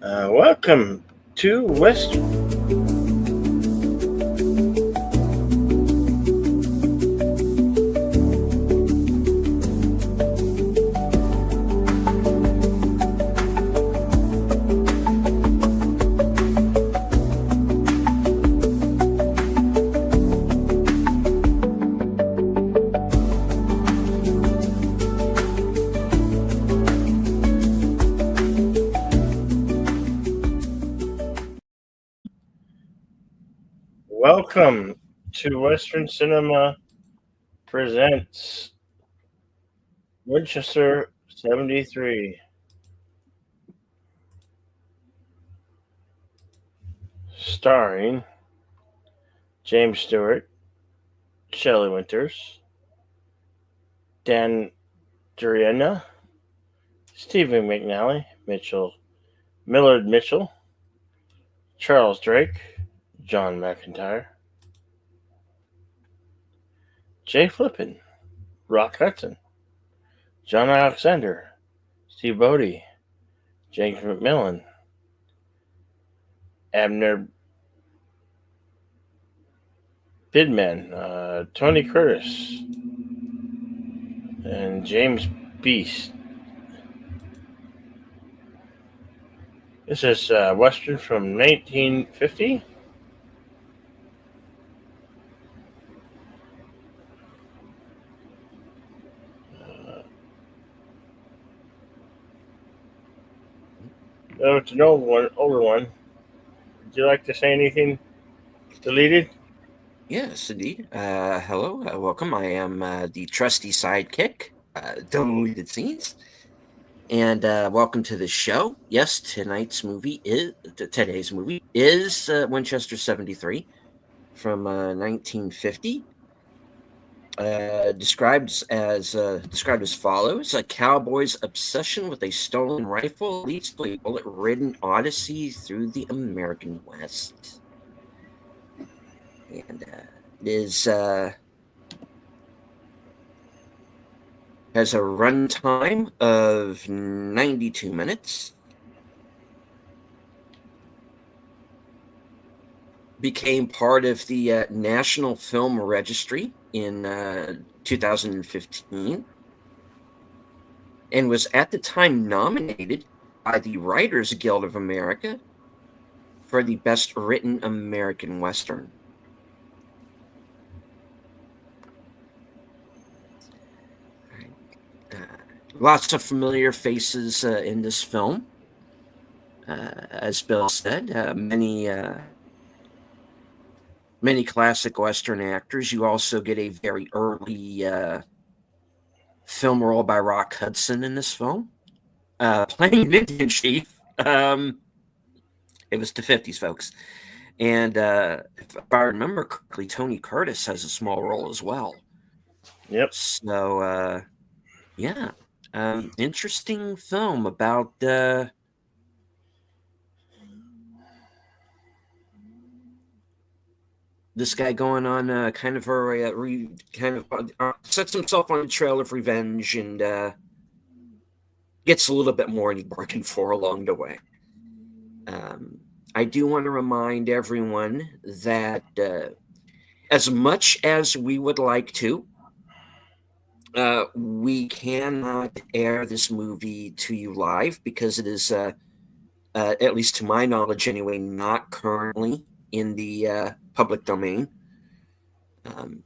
Welcome to West. Welcome to Western Cinema presents Winchester 73, starring James Stewart, Shelley Winters, Dan Duriena, Stephen McNally, Millard Mitchell, Charles Drake, John McIntyre, Jay Flippin, Rock Hudson, John Alexander, Steve Bodie, James McMillan, Abner Bidman, Tony Curtis, and James Beast. This is Western from 1950. Oh, it's an older one. Would you like to say anything deleted? Yes, indeed. Hello, welcome. I am the trusty sidekick, Deleted Scenes, and welcome to the show. Yes, today's movie is Winchester 73 from 1950. Described as follows: a cowboy's obsession with a stolen rifle leads to a bullet-ridden odyssey through the American West. And it is has a runtime of 92 minutes. Became part of the National Film Registry in 2015, and was at the time nominated by the Writers Guild of America for the Best Written American Western. Lots of familiar faces in this film. As Bill said, many classic Western actors. You also get a very early film role by Rock Hudson in this film, playing an Indian chief. It was the 50s, folks. And if I remember correctly, Tony Curtis has a small role as well. Yep. So, yeah. Interesting film about this guy going on sets himself on the trail of revenge and gets a little bit more than he bargained for along the way. I do want to remind everyone that as much as we would like to, we cannot air this movie to you live because it is, at least to my knowledge anyway, not currently in the public domain. And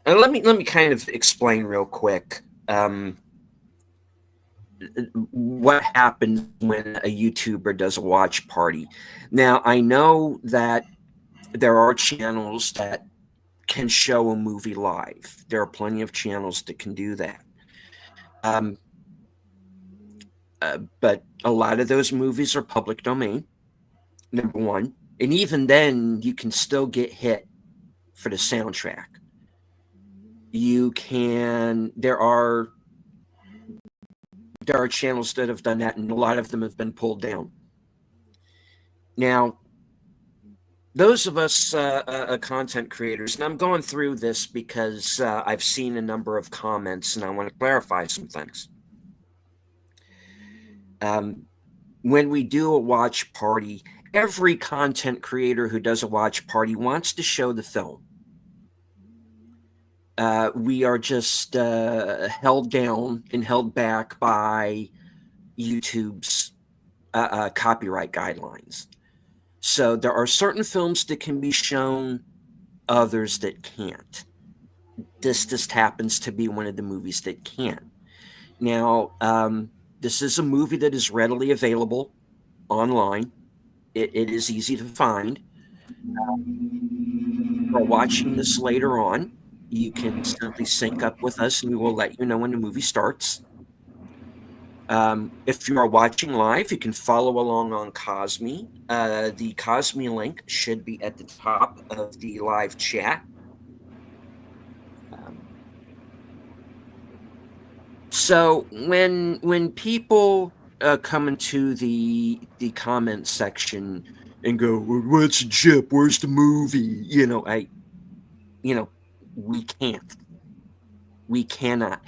let me kind of explain real quick what happens when a YouTuber does a watch party. Now, I know that there are channels that can show a movie live. There are plenty of channels that can do that. But a lot of those movies are public domain, number one. And even then, you can still get hit for the soundtrack. There are channels that have done that, and a lot of them have been pulled down. Now, those of us content creators, and I'm going through this because I've seen a number of comments, and I want to clarify some things. when we do a watch party, every content creator who does a watch party wants to show the film. We are just held down and held back by YouTube's copyright guidelines. So there are certain films that can be shown, others that can't. This just happens to be one of the movies that can. Now, this is a movie that is readily available online. It is easy to find. For watching this later on, you can simply sync up with us and we will let you know when the movie starts. If you are watching live, you can follow along on Cosme. The Cosme link should be at the top of the live chat. So when people come into the comment section and go, "What's a chip? Where's the movie?" We can't. We cannot.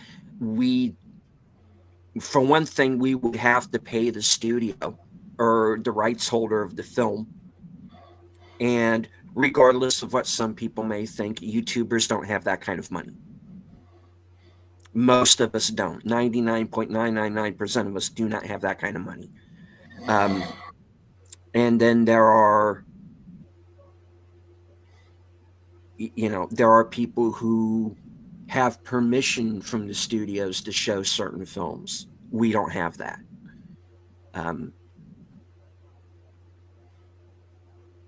For one thing, we would have to pay the studio or the rights holder of the film. And regardless of what some people may think, YouTubers don't have that kind of money. Most of us don't. 99.999% of us do not have that kind of money. And then there are people who have permission from the studios to show certain films. We don't have that.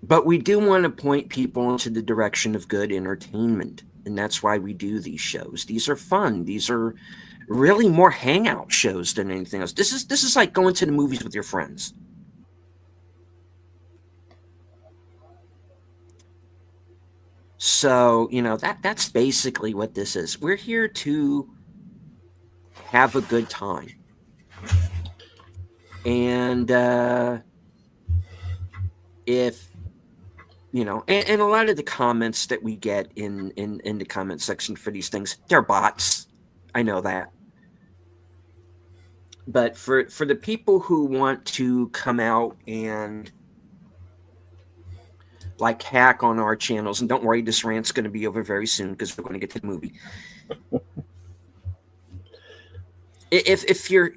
But we do want to point people into the direction of good entertainment. And that's why we do these shows. These are fun. These are really more hangout shows than anything else. This is like going to the movies with your friends. So, that's basically what this is. We're here to have a good time. And if and a lot of the comments that we get in the comment section for these things, they're bots. I know that. But for the people who want to come out and like hack on our channels, and don't worry, this rant's going to be over very soon because we're going to get to the movie. If you're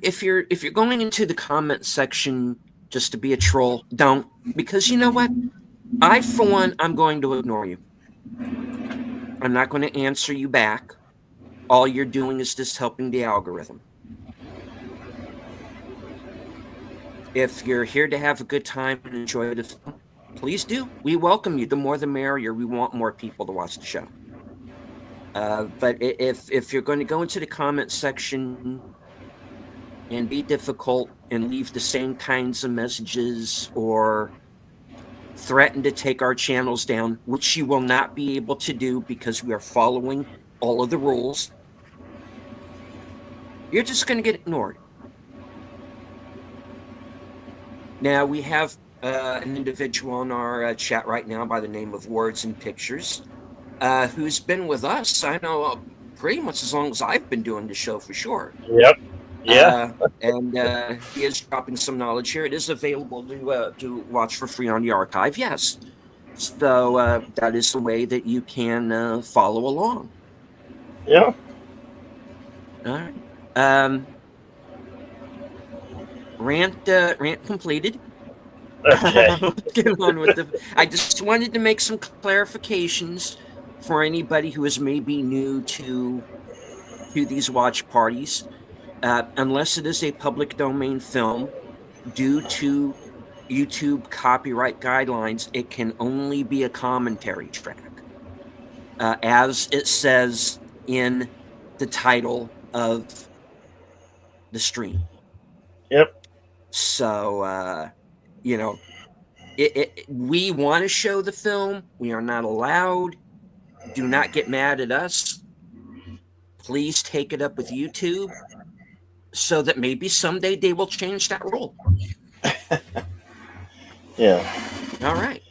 going into the comment section just to be a troll, don't, because you know what? I, for one, I'm going to ignore you. I'm not going to answer you back. All you're doing is just helping the algorithm. If you're here to have a good time and enjoy the film, please do. We welcome you. The more the merrier. We want more people to watch the show. But if you're going to go into the comment section and be difficult and leave the same kinds of messages or threaten to take our channels down, which you will not be able to do because we are following all of the rules, you're just going to get ignored. Now, we have an individual in our chat right now by the name of Words and Pictures, who's been with us, I know, pretty much as long as I've been doing the show, for sure. Yep. Yeah. And he is dropping some knowledge here. It is available to watch for free on the archive, yes. So that is the way that you can follow along. Yeah. All right. Rant completed. Okay. Get on with I just wanted to make some clarifications for anybody who is maybe new to these watch parties. Unless it is a public domain film, due to YouTube copyright guidelines, it can only be a commentary track, as it says in the title of the stream. Yep. So, we want to show the film. We are not allowed. Do not get mad at us. Please take it up with YouTube so that maybe someday they will change that rule. Yeah. All right.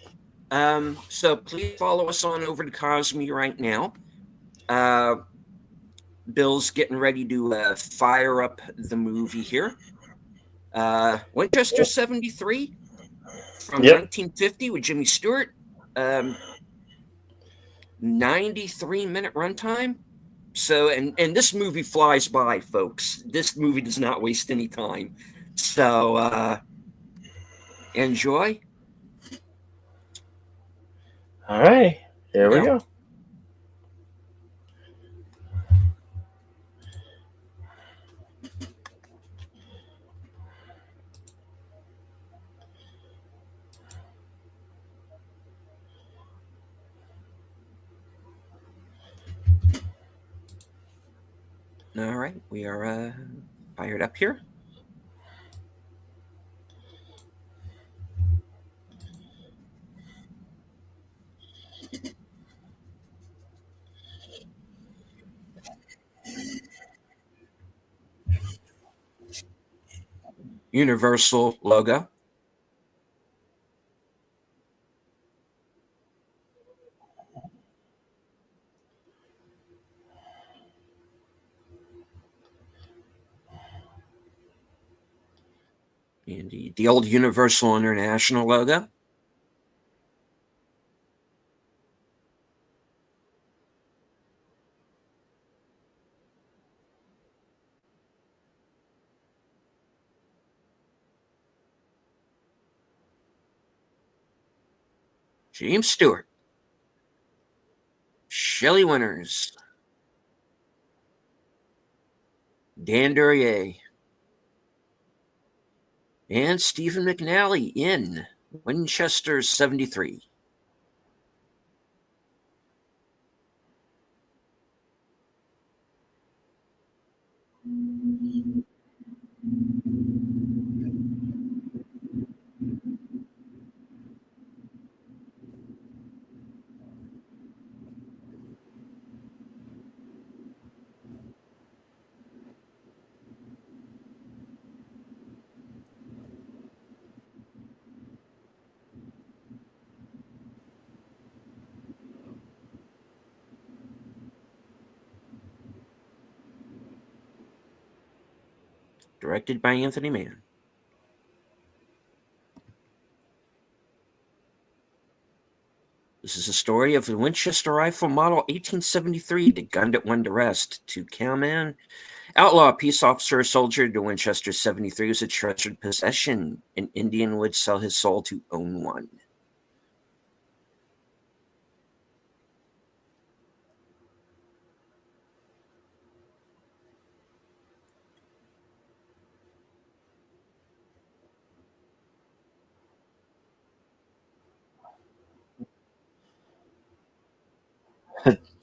So please follow us on over to Cosme right now. Bill's getting ready to fire up the movie here. Winchester 73 from Yep. 1950 with Jimmy Stewart. 93-minute runtime. So, and this movie flies by, folks. This movie does not waste any time. So, enjoy. All right. Here we Now, go. all right, we are fired up here. Universal logo. And the old Universal International logo. James Stewart. Shelley Winters. Dan Duryea. And Stephen McNally in Winchester 73. Directed by Anthony Mann. This is a story of the Winchester rifle model 1873, the gun that won the rest. To cowman, outlaw, peace officer, soldier, the Winchester 73 was a treasured possession. An Indian would sell his soul to own one.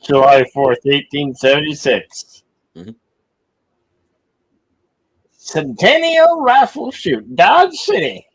July 4th, 1876. Mhm. Centennial Rifle Shoot, Dodge City.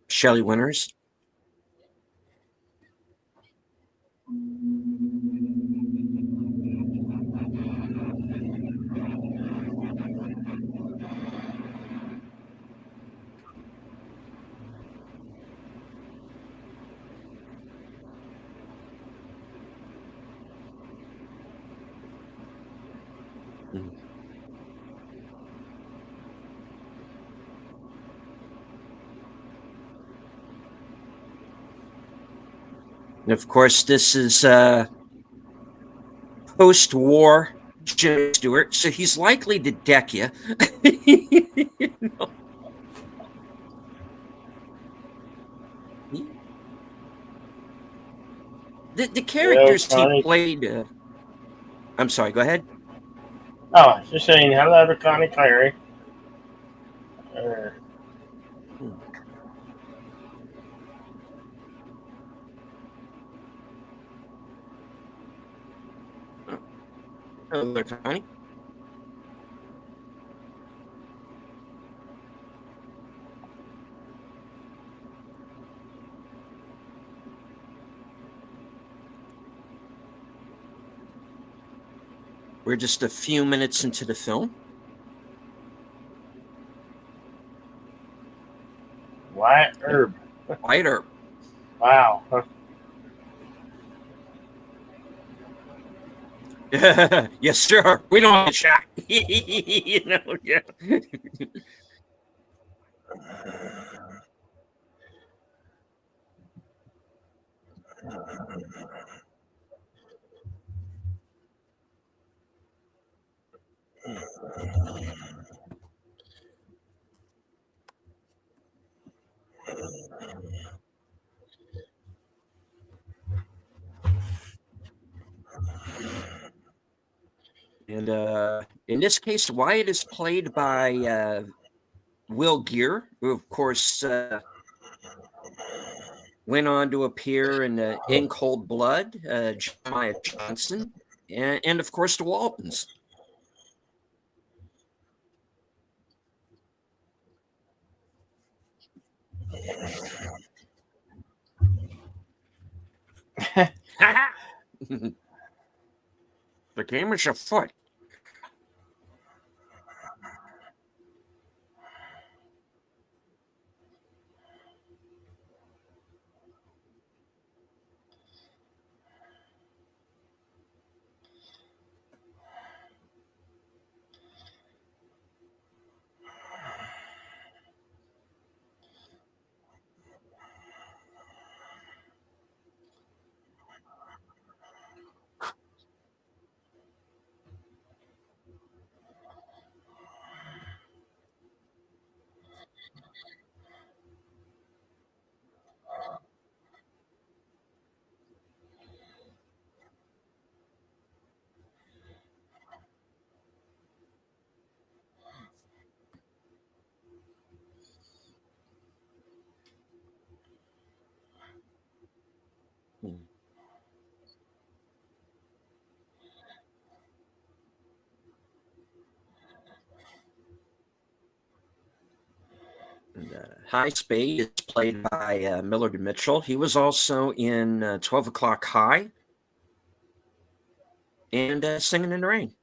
Shelley Winters. Mhm. And of course, this is post-war Jimmy Stewart, so he's likely to deck you. The Hello, characters he Connie. played. I'm sorry. Go ahead. Oh, just saying hello to Connie Clary. Uh, Hmm. Oh, hello, Connie. We're just a few minutes into the film. Wyatt Yep. Herb. Wyatt Earp. Wow. Huh. Yes, sure. We don't have a shot. Yeah. And in this case, Wyatt is played by Will Geer, who, of course, went on to appear in In Cold Blood, Jeremiah Johnson, and of course, the Waltons. The game is afoot. And, High Spade is played by Millard Mitchell. He was also in 12 O'Clock High and Singing in the Rain.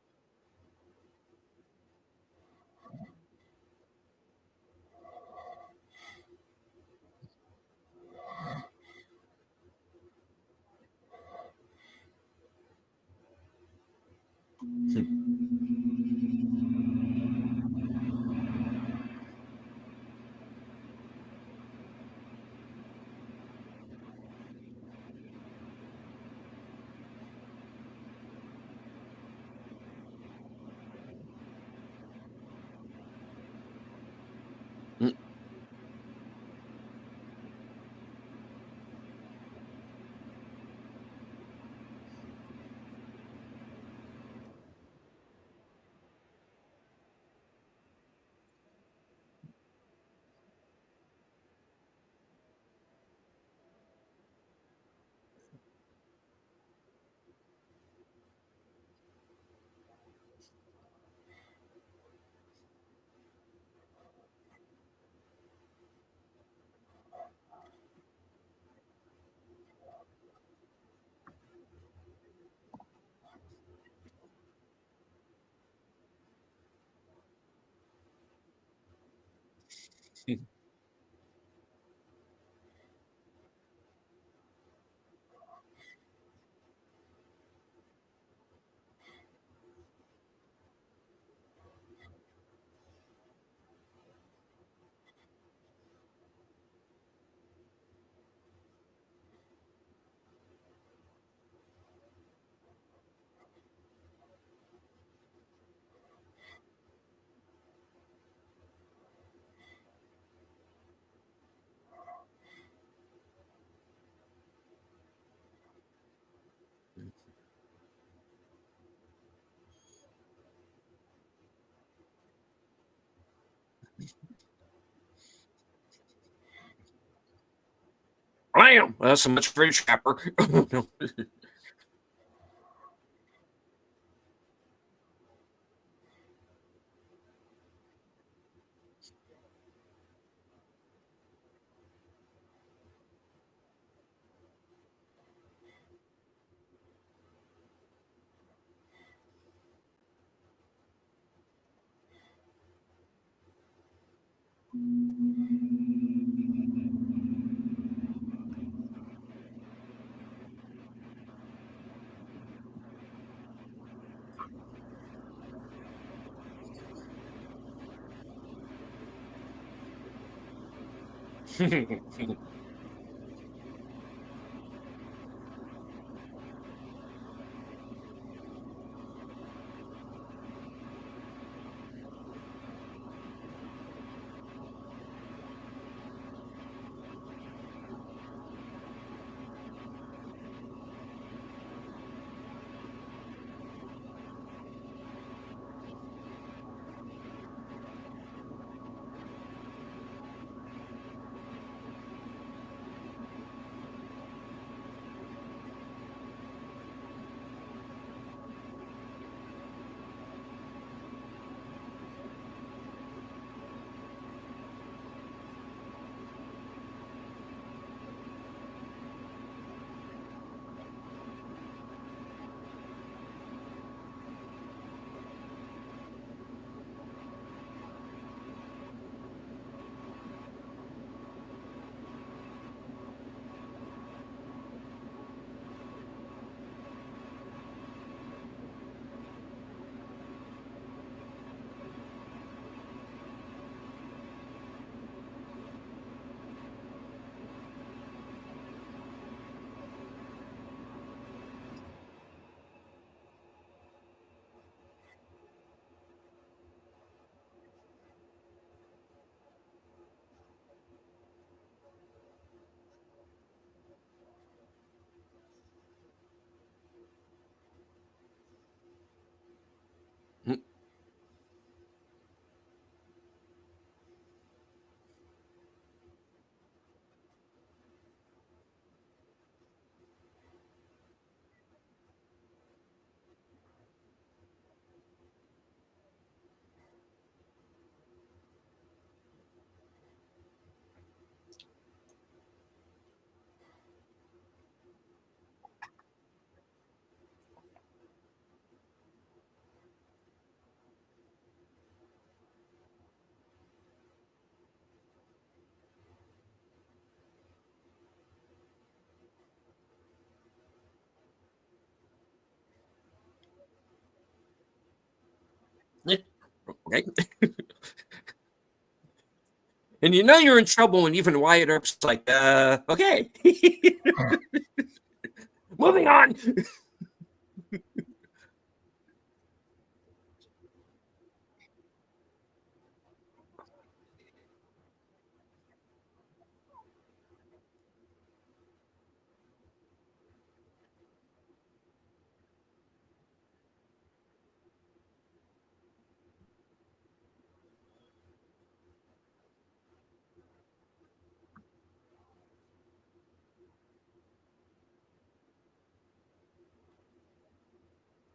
Blam! Well, so much for a trapper. No. Okay. And you know you're in trouble when even Wyatt Earp's like, okay. Moving on.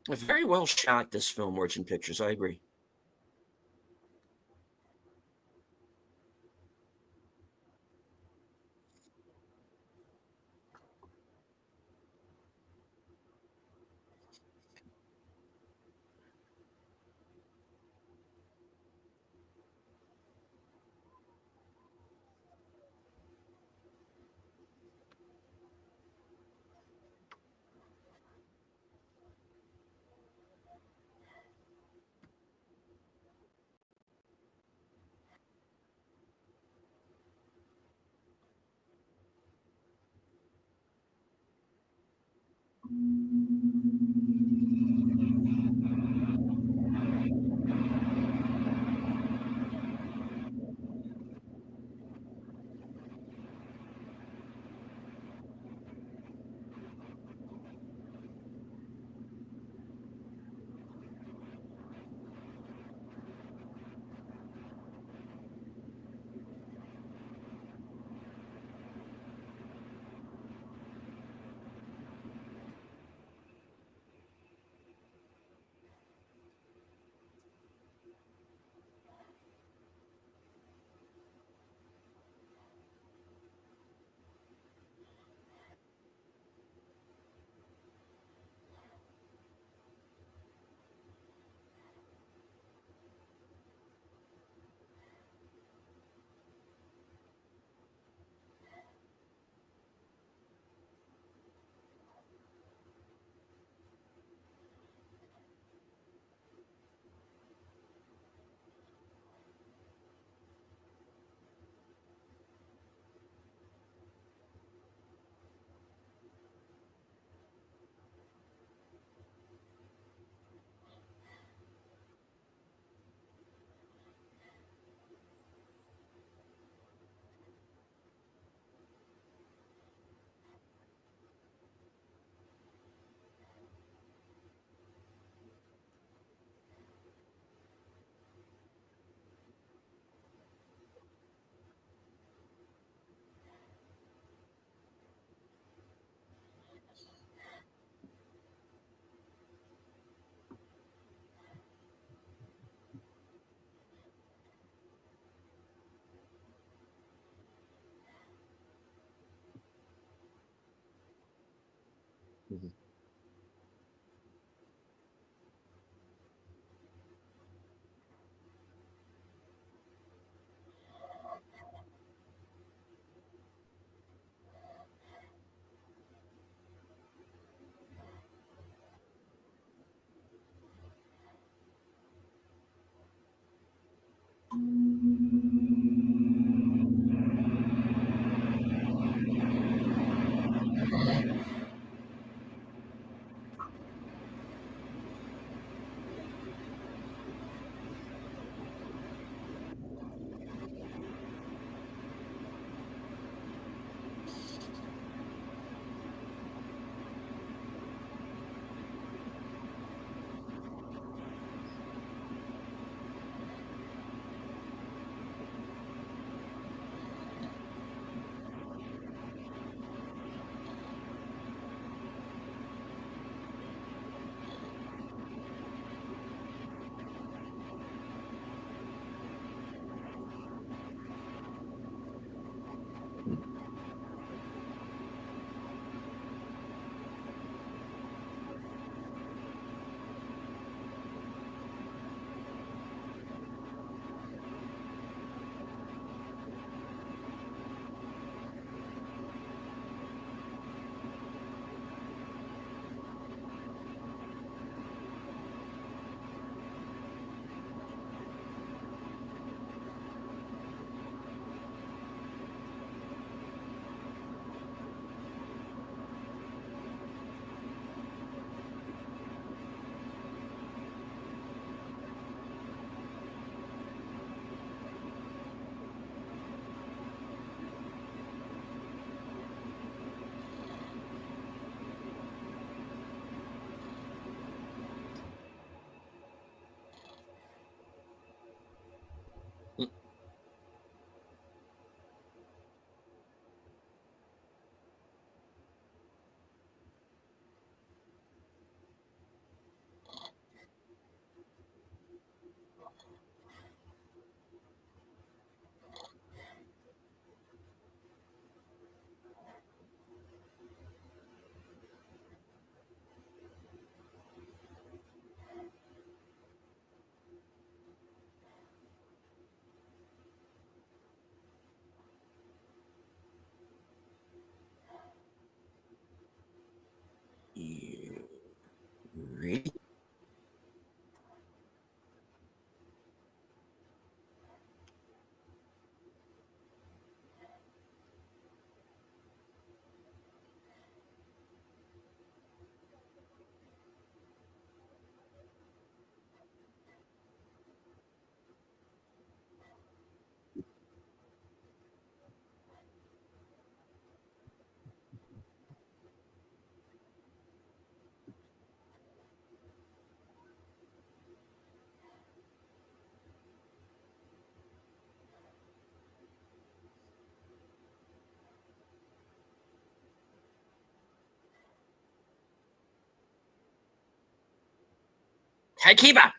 Very well shot, this film, Motion Pictures. I agree. Mhm. You ready? Hey, Kiba!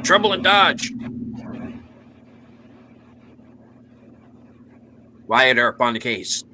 Trouble in Dodge. Wyatt Earp on the case.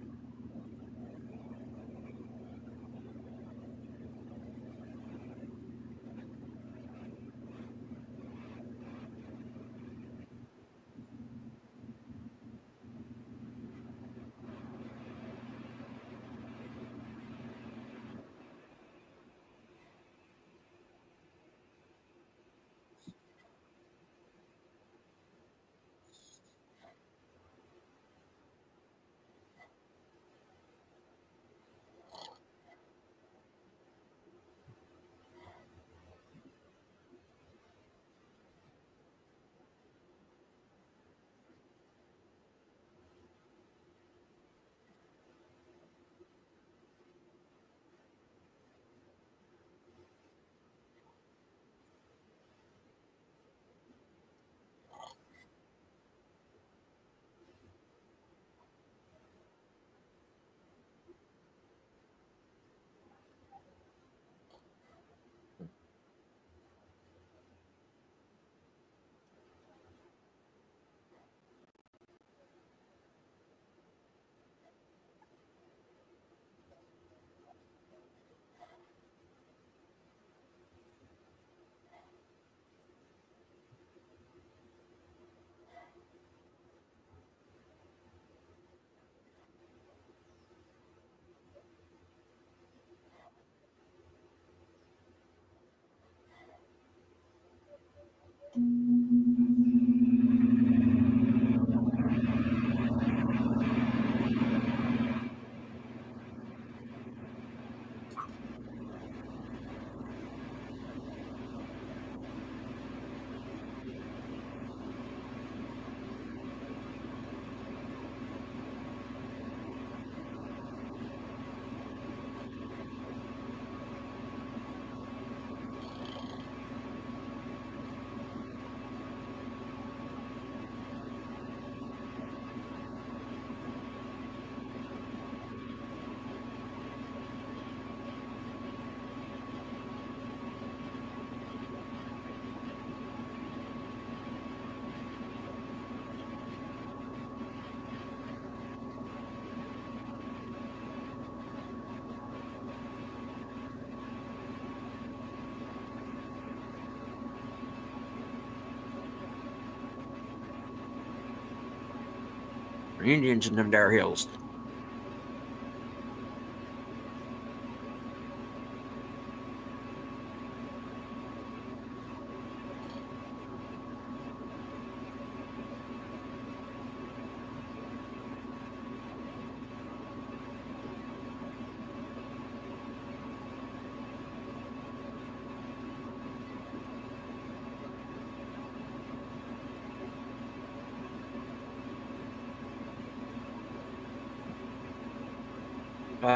Indians in them there hills.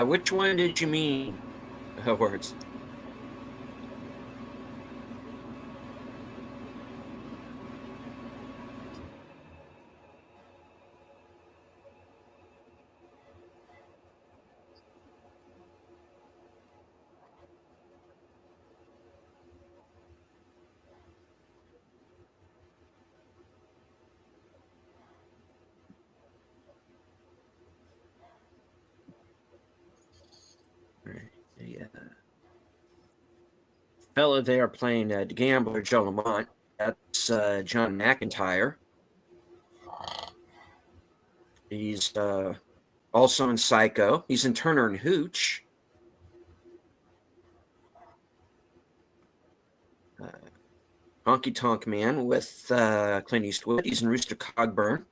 Which one did you mean? Words. The fellow there playing the gambler Joe Lamont, that's John McIntyre. He's also in Psycho. He's in Turner and Hooch. Honky Tonk Man with Clint Eastwood. He's in Rooster Cogburn.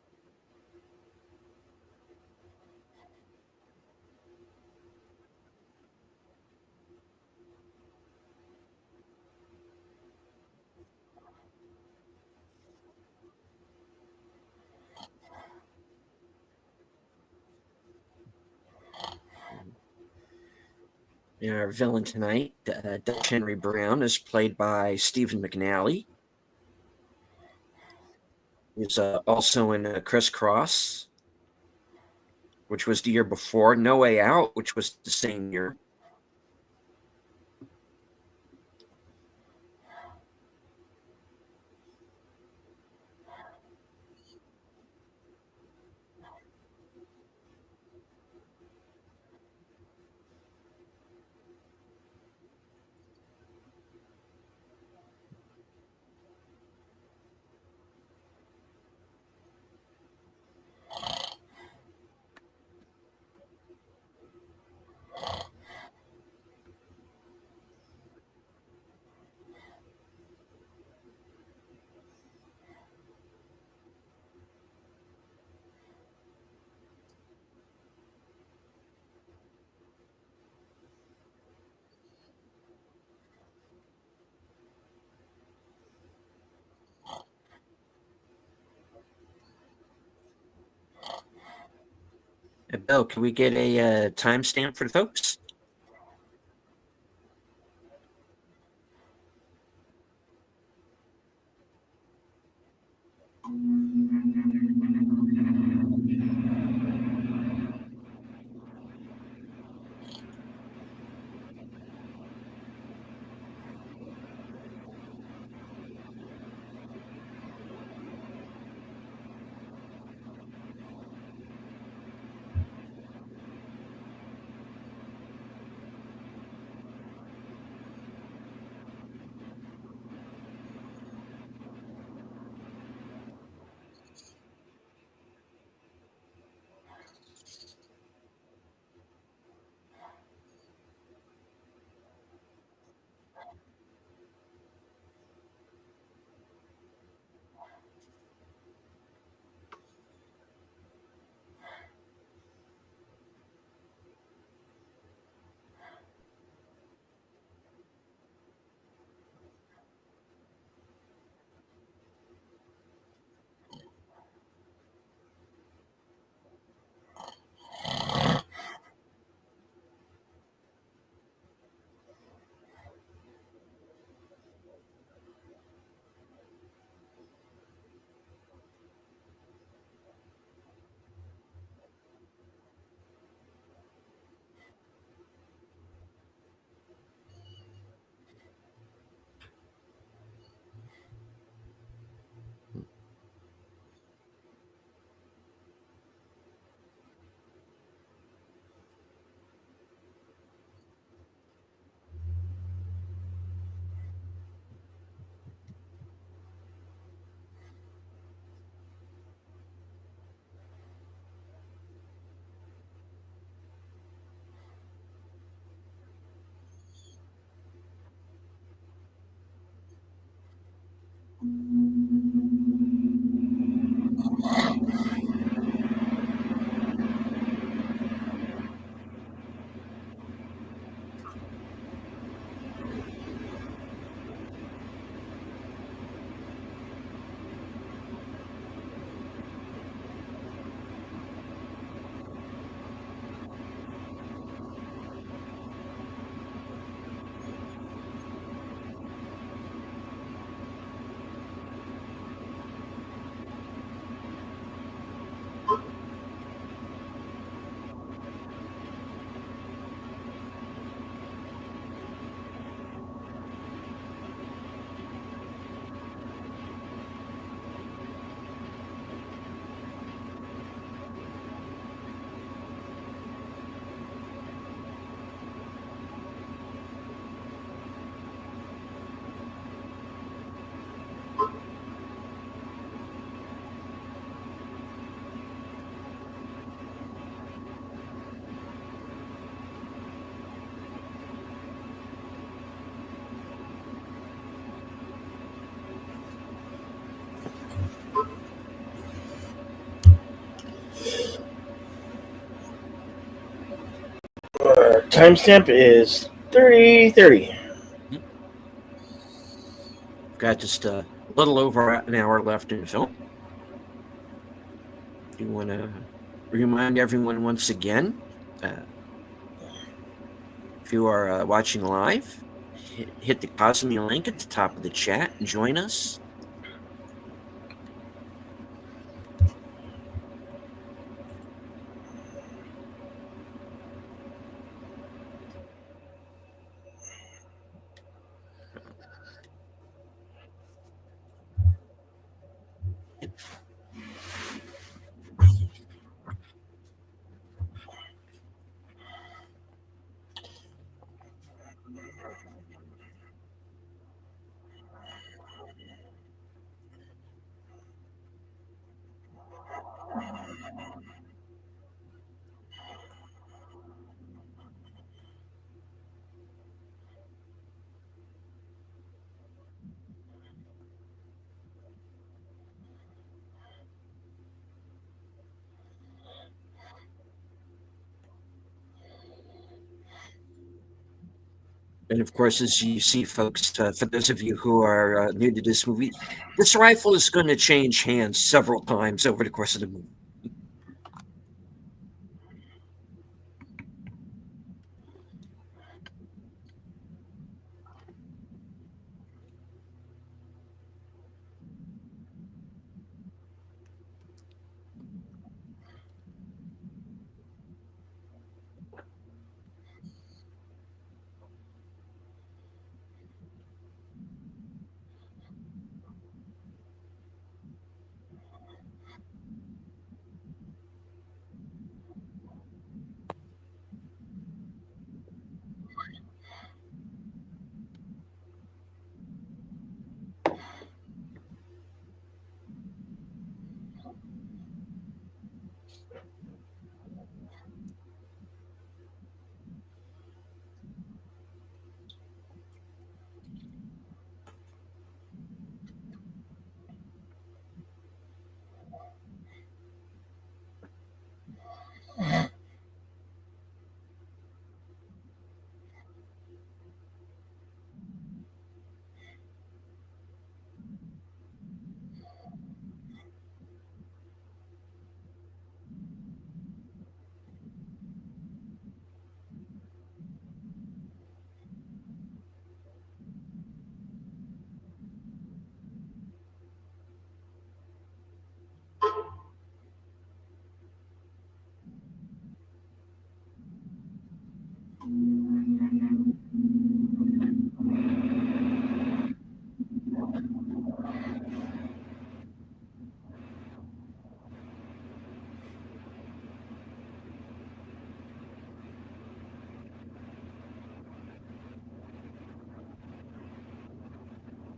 Our villain tonight, Dutch Henry Brown, is played by Stephen McNally. He's also in Crisscross, which was the year before. No Way Out, which was the same year. Bill, can we get a timestamp for the folks? Timestamp is 3:30. Got just a little over an hour left in the film. Do you want to remind everyone once again, if you are watching live, hit the Cosme link at the top of the chat and join us. And of course, as you see, folks, for those of you who are new to this movie, this rifle is going to change hands several times over the course of the movie.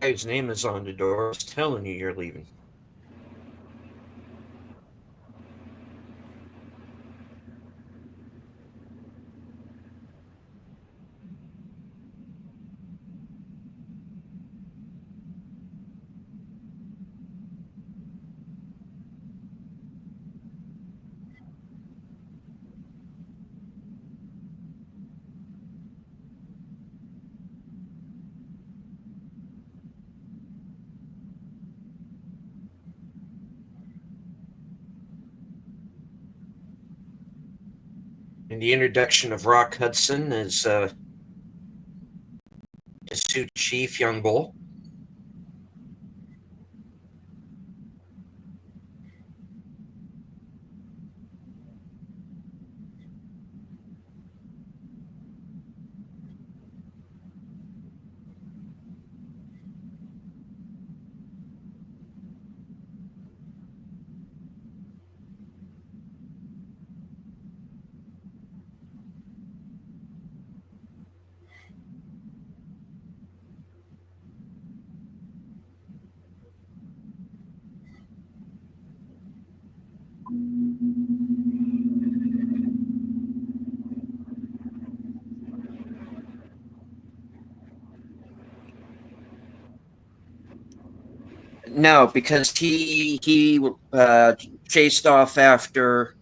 His name is on the door. It's telling you you're leaving. And the introduction of Rock Hudson as Sioux Chief Young Bull. No, because he chased off after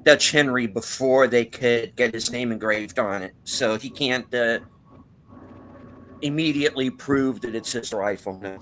Dutch Henry before they could get his name engraved on it. So he can't immediately prove that it's his rifle now.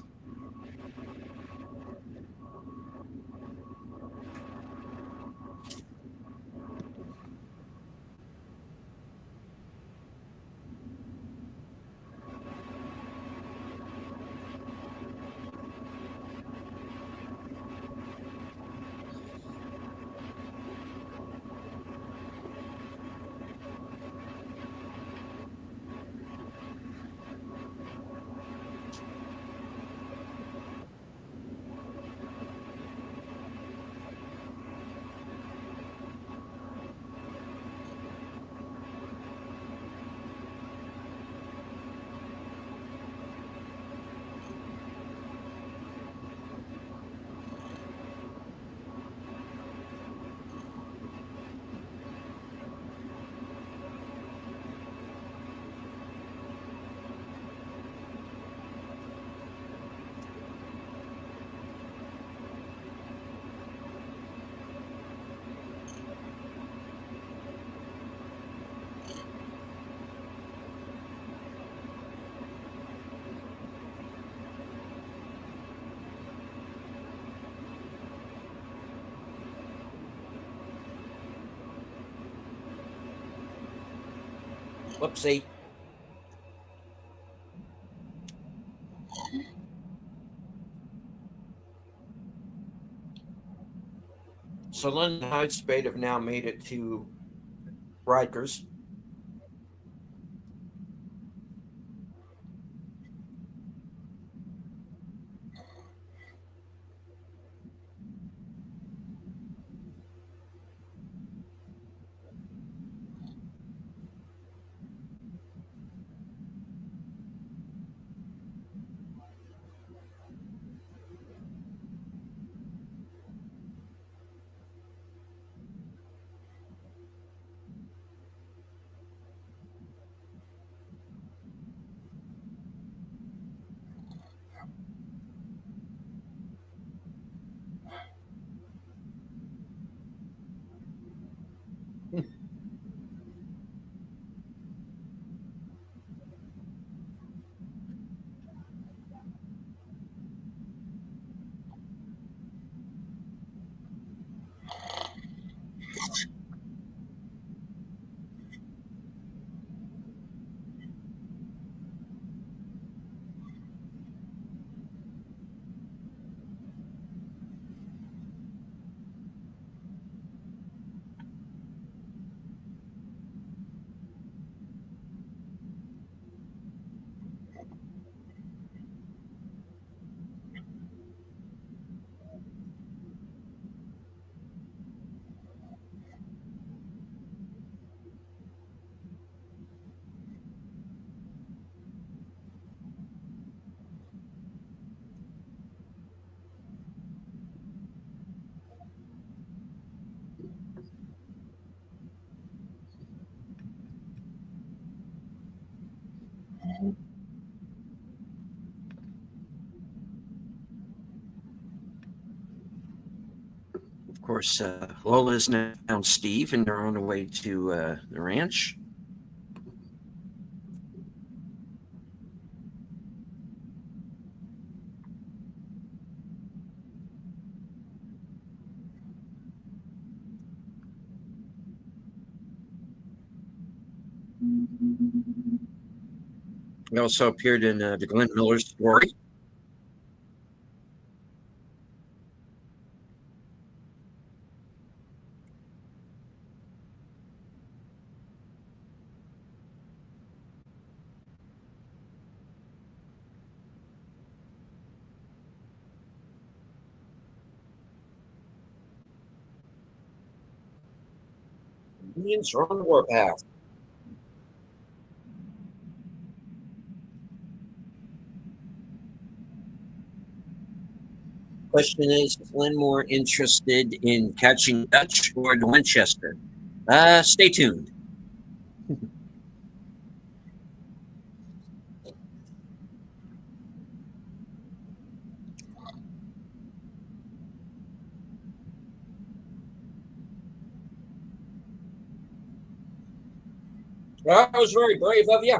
Whoopsie. So London and Hyde Spade have now made it to Rikers. Of course, Lola's now found Steve, and they're on the way to the ranch. He also appeared in the Glenn Miller story. Indians are on the warpath. Question is Glenn more interested in catching Dutch or the Winchester? Stay tuned. That was very brave of you.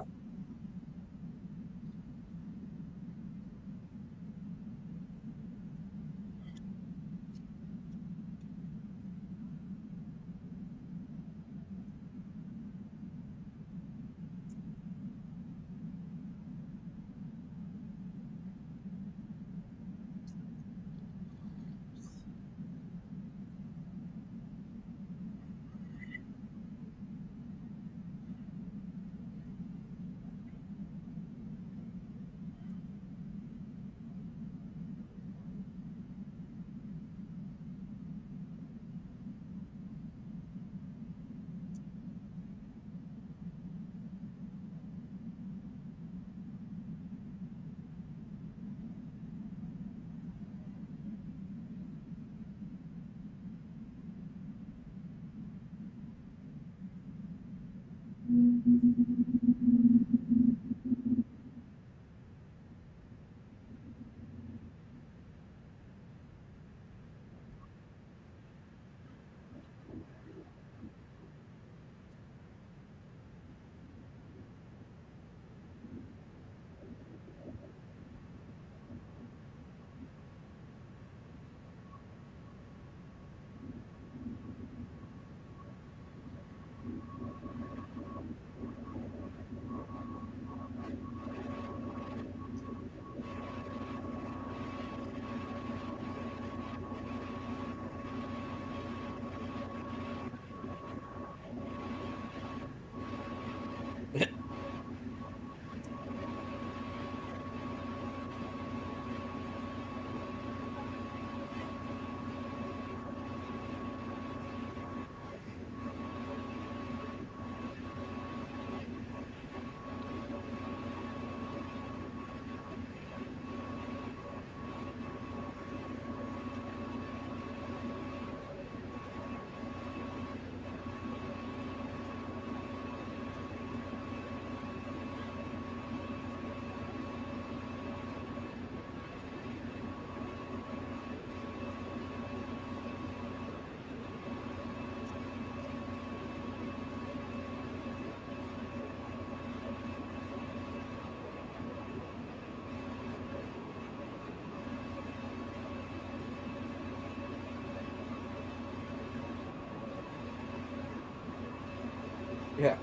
Yeah.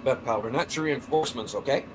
But powder, not your reinforcements, okay?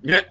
Yeah.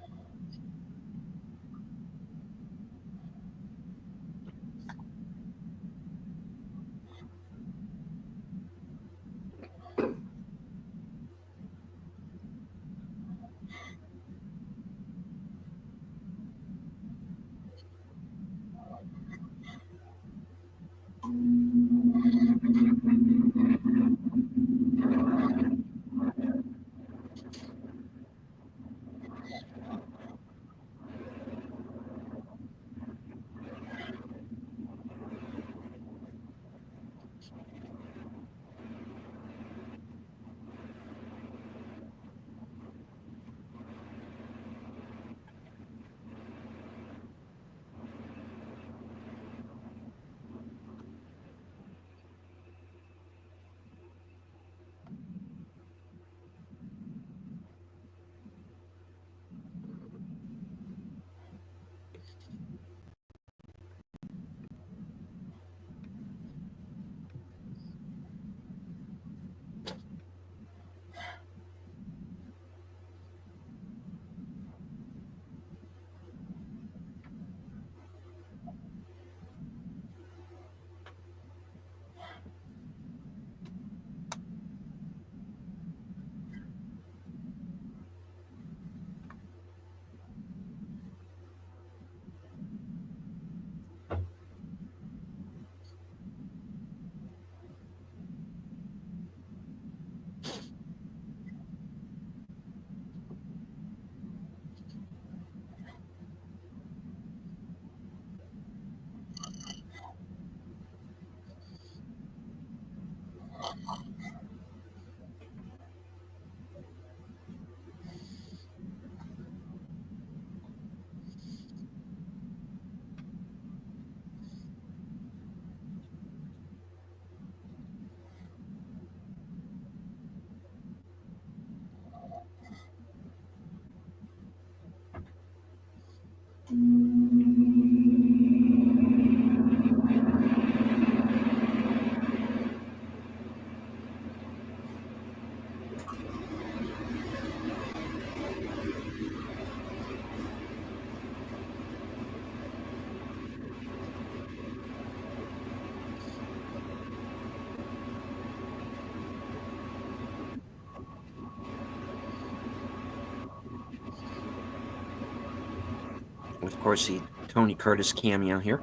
Of course, the Tony Curtis cameo here.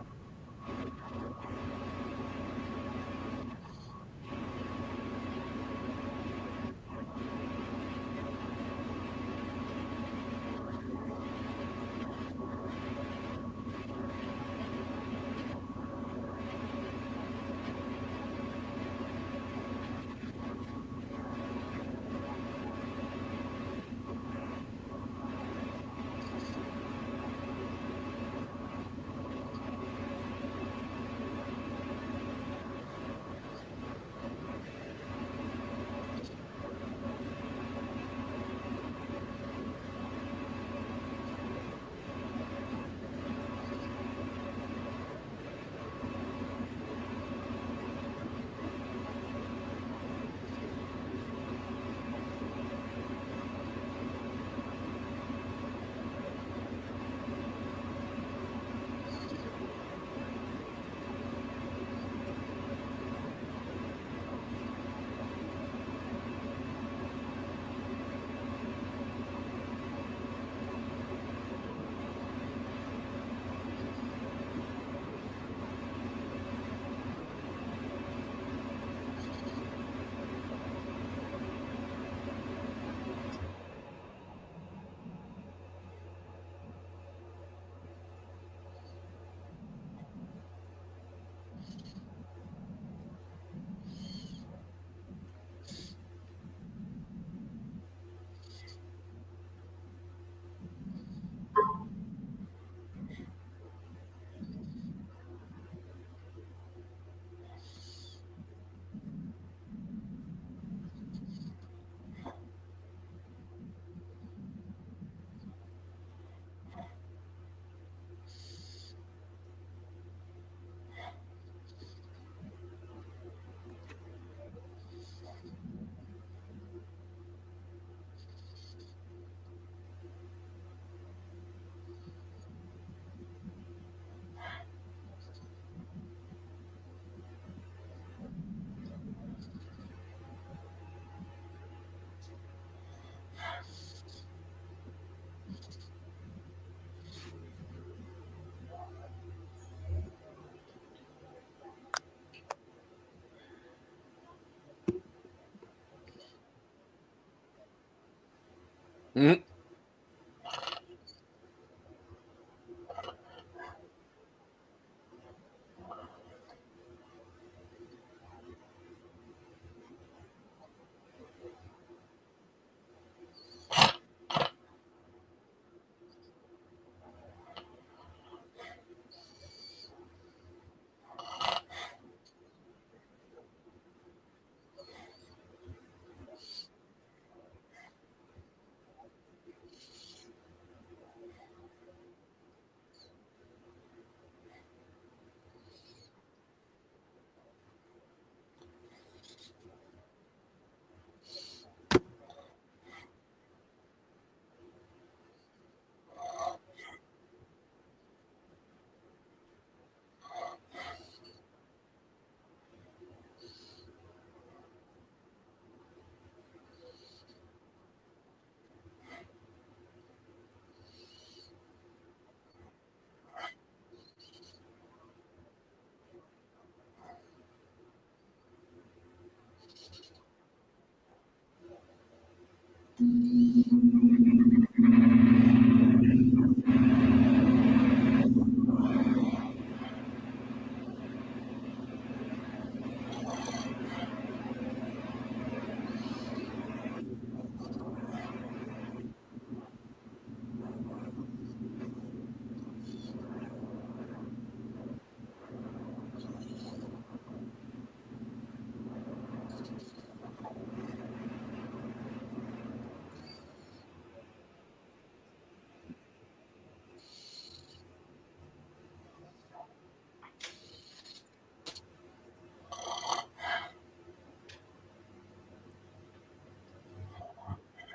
Mhm.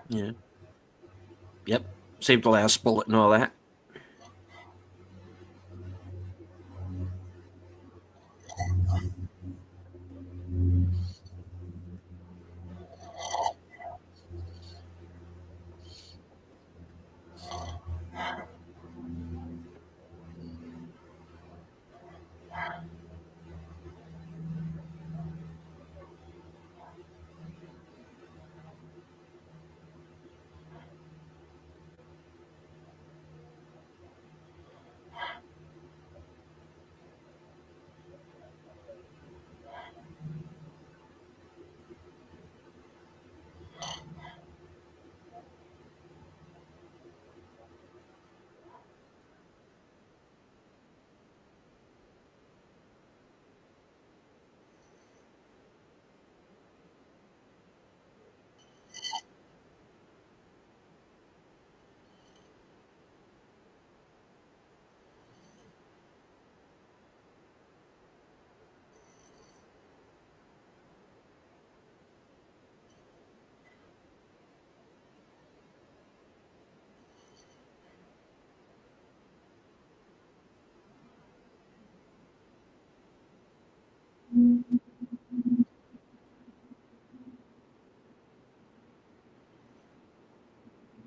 Yeah. Yep. Save the last bullet and all that.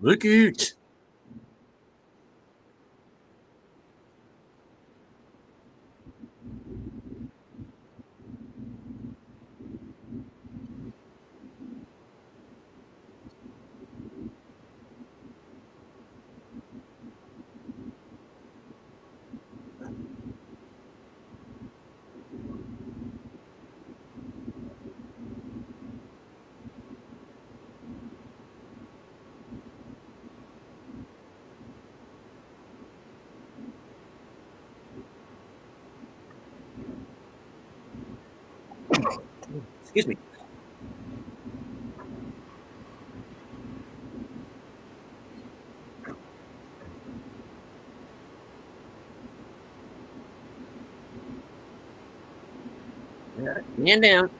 Look it. Excuse me. Man down.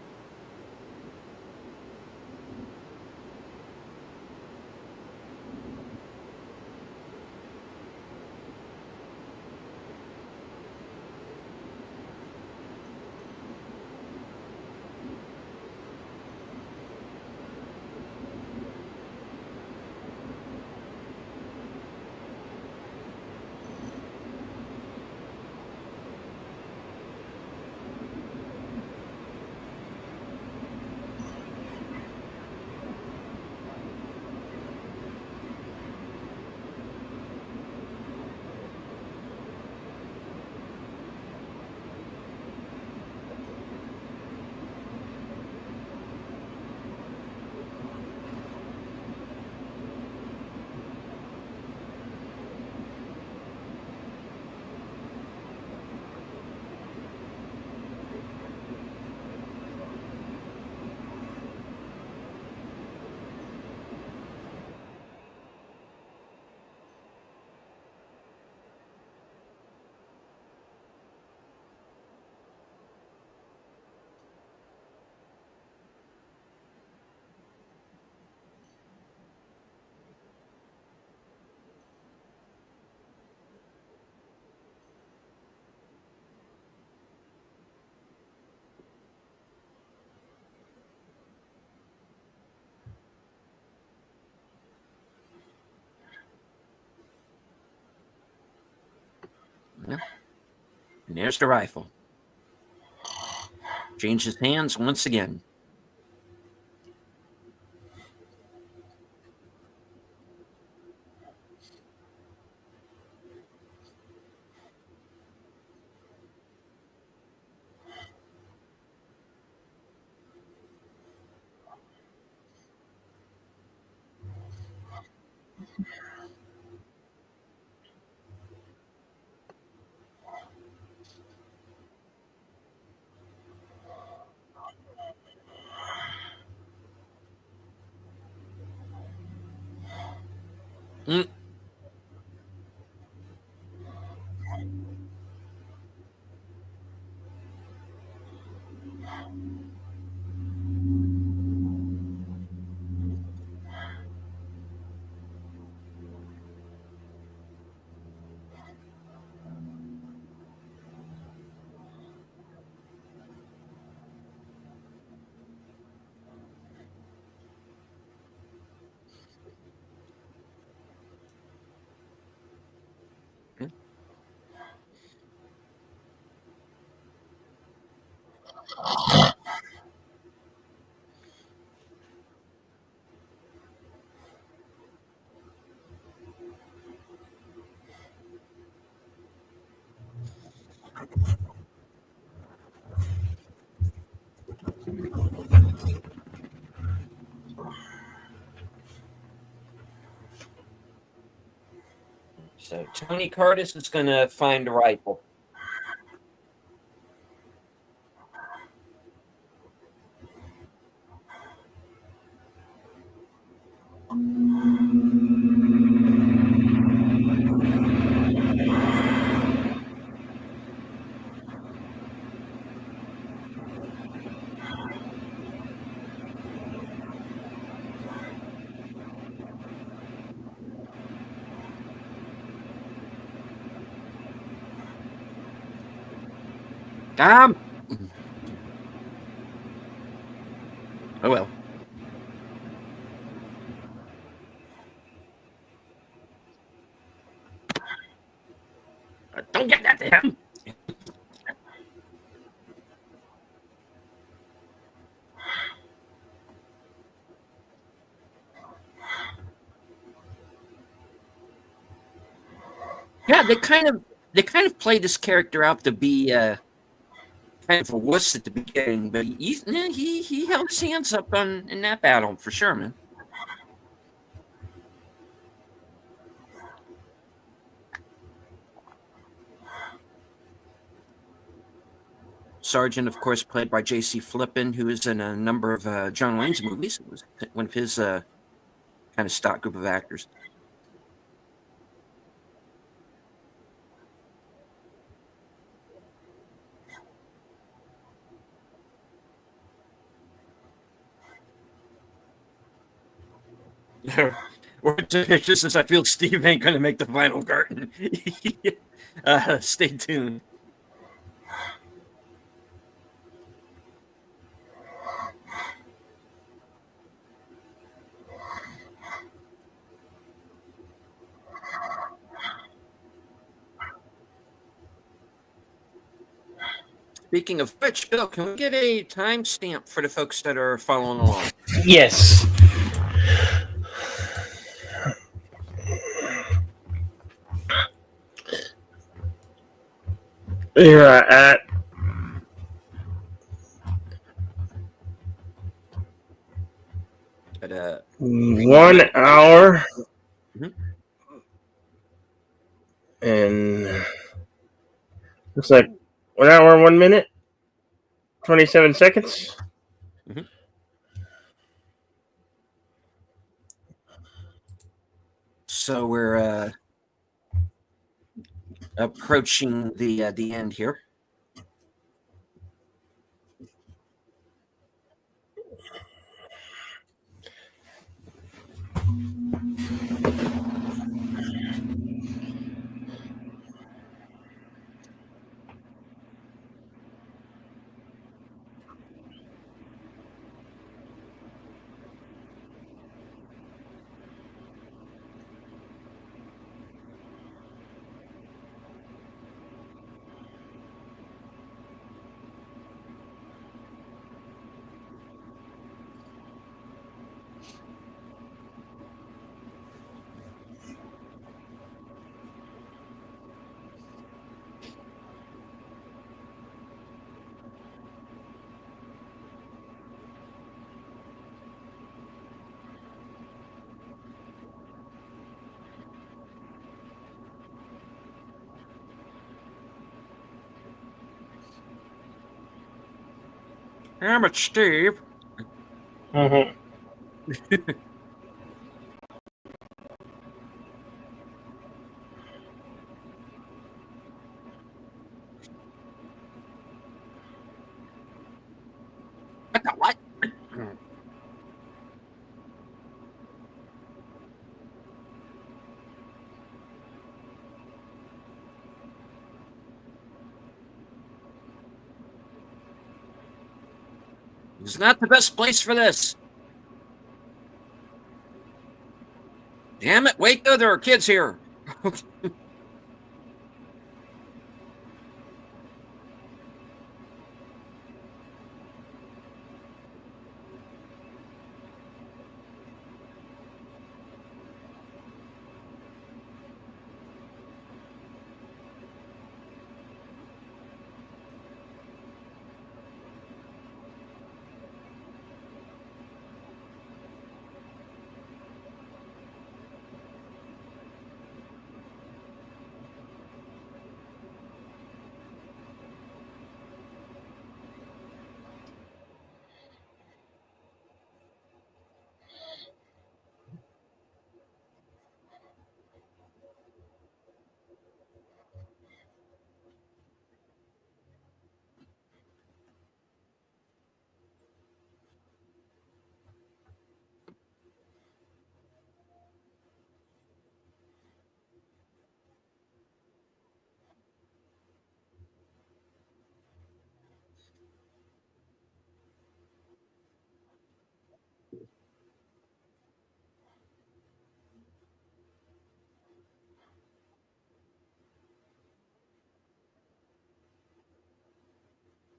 Well, and there's the rifle. Changes hands once again. Mm. Mm. So Tony Curtis is going to find the rifle. Um. Oh well. Don't get that to him. Yeah, they kind of play this character out to be kind of a wuss at the beginning, but he held his hands up in that battle for sure, man. Sergeant, of course, played by J.C. Flippin, who is in a number of John Wayne's movies. It was one of his kind of stock group of actors. Or just as I feel Steve ain't going to make the final curtain. Stay tuned. Speaking of which, Bill, can we get a timestamp for the folks that are following along? Yes. You're at At 1 hour Mhm. and looks like 1 hour, 1 minute, 27 seconds. Mhm. So we're approaching the end here. Damn it, Steve. Mm-hmm. What the what? It's not the best place for this. Damn it, Waco, there are kids here.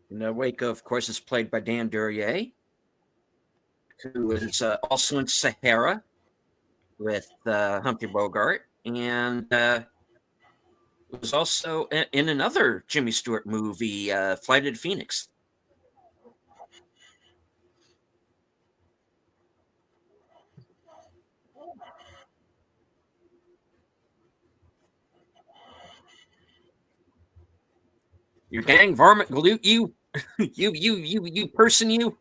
Waco, of course, is played by Dan Duryea, who is also in Sahara with Humphrey Bogart, and was also in another Jimmy Stewart movie, Flight of the Phoenix. You dang varmint glute, you, you person, you.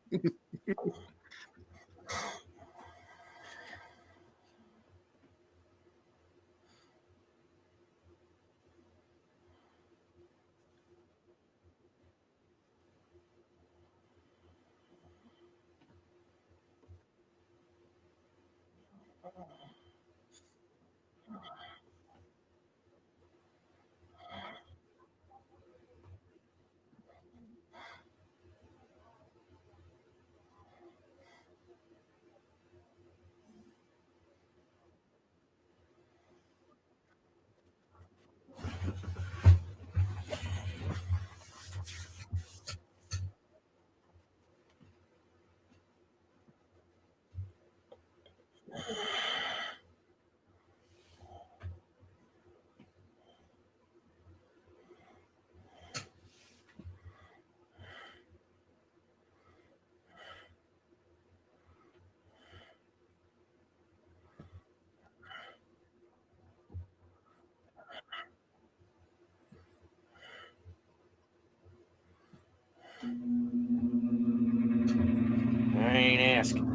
I ain't asking.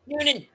Noonan.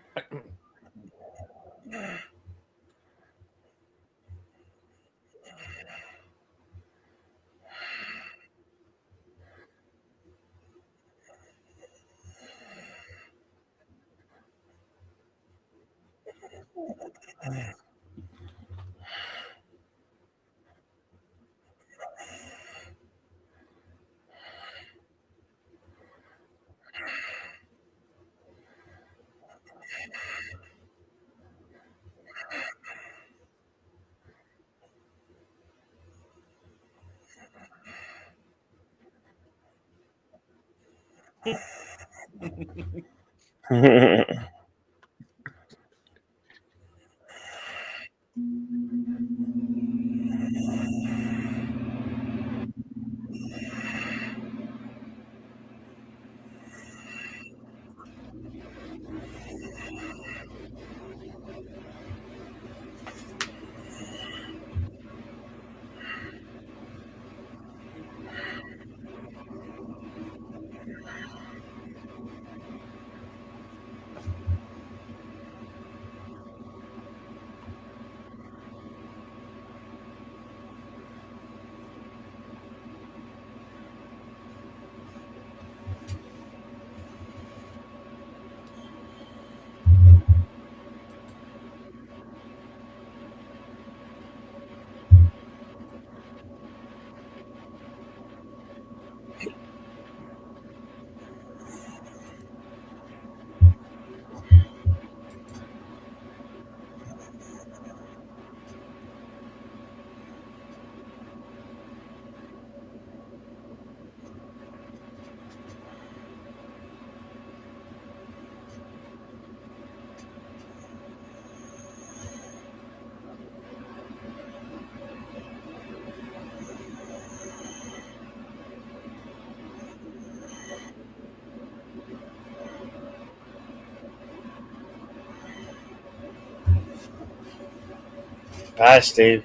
Bye, Steve.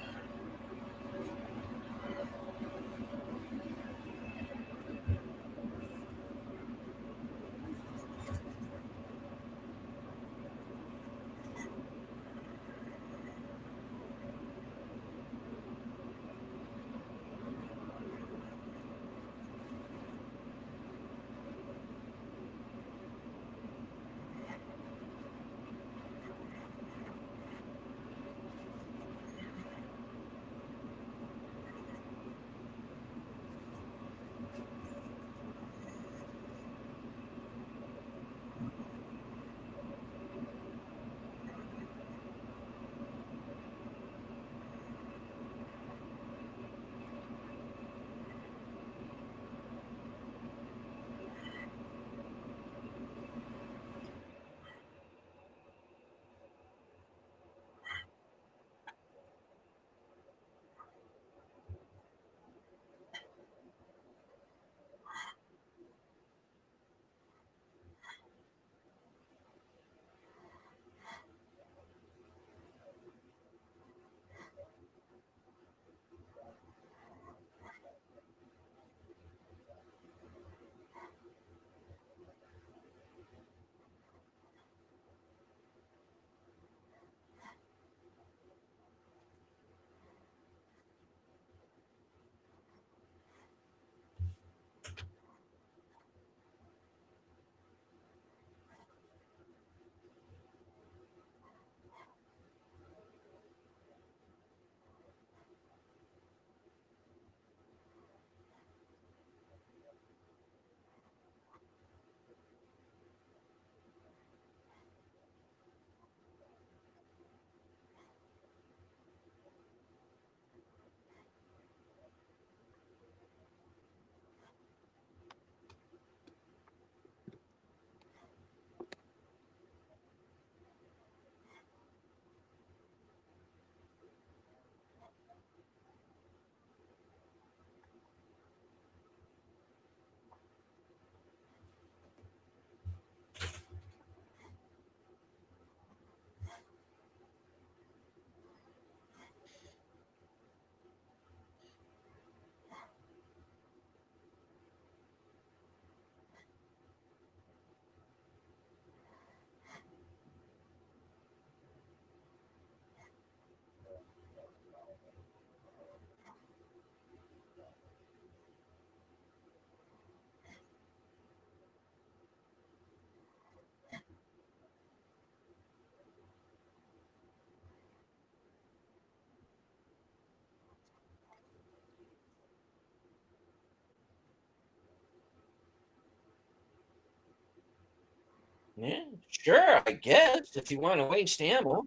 Yeah, sure, I guess, if you want to waste ammo.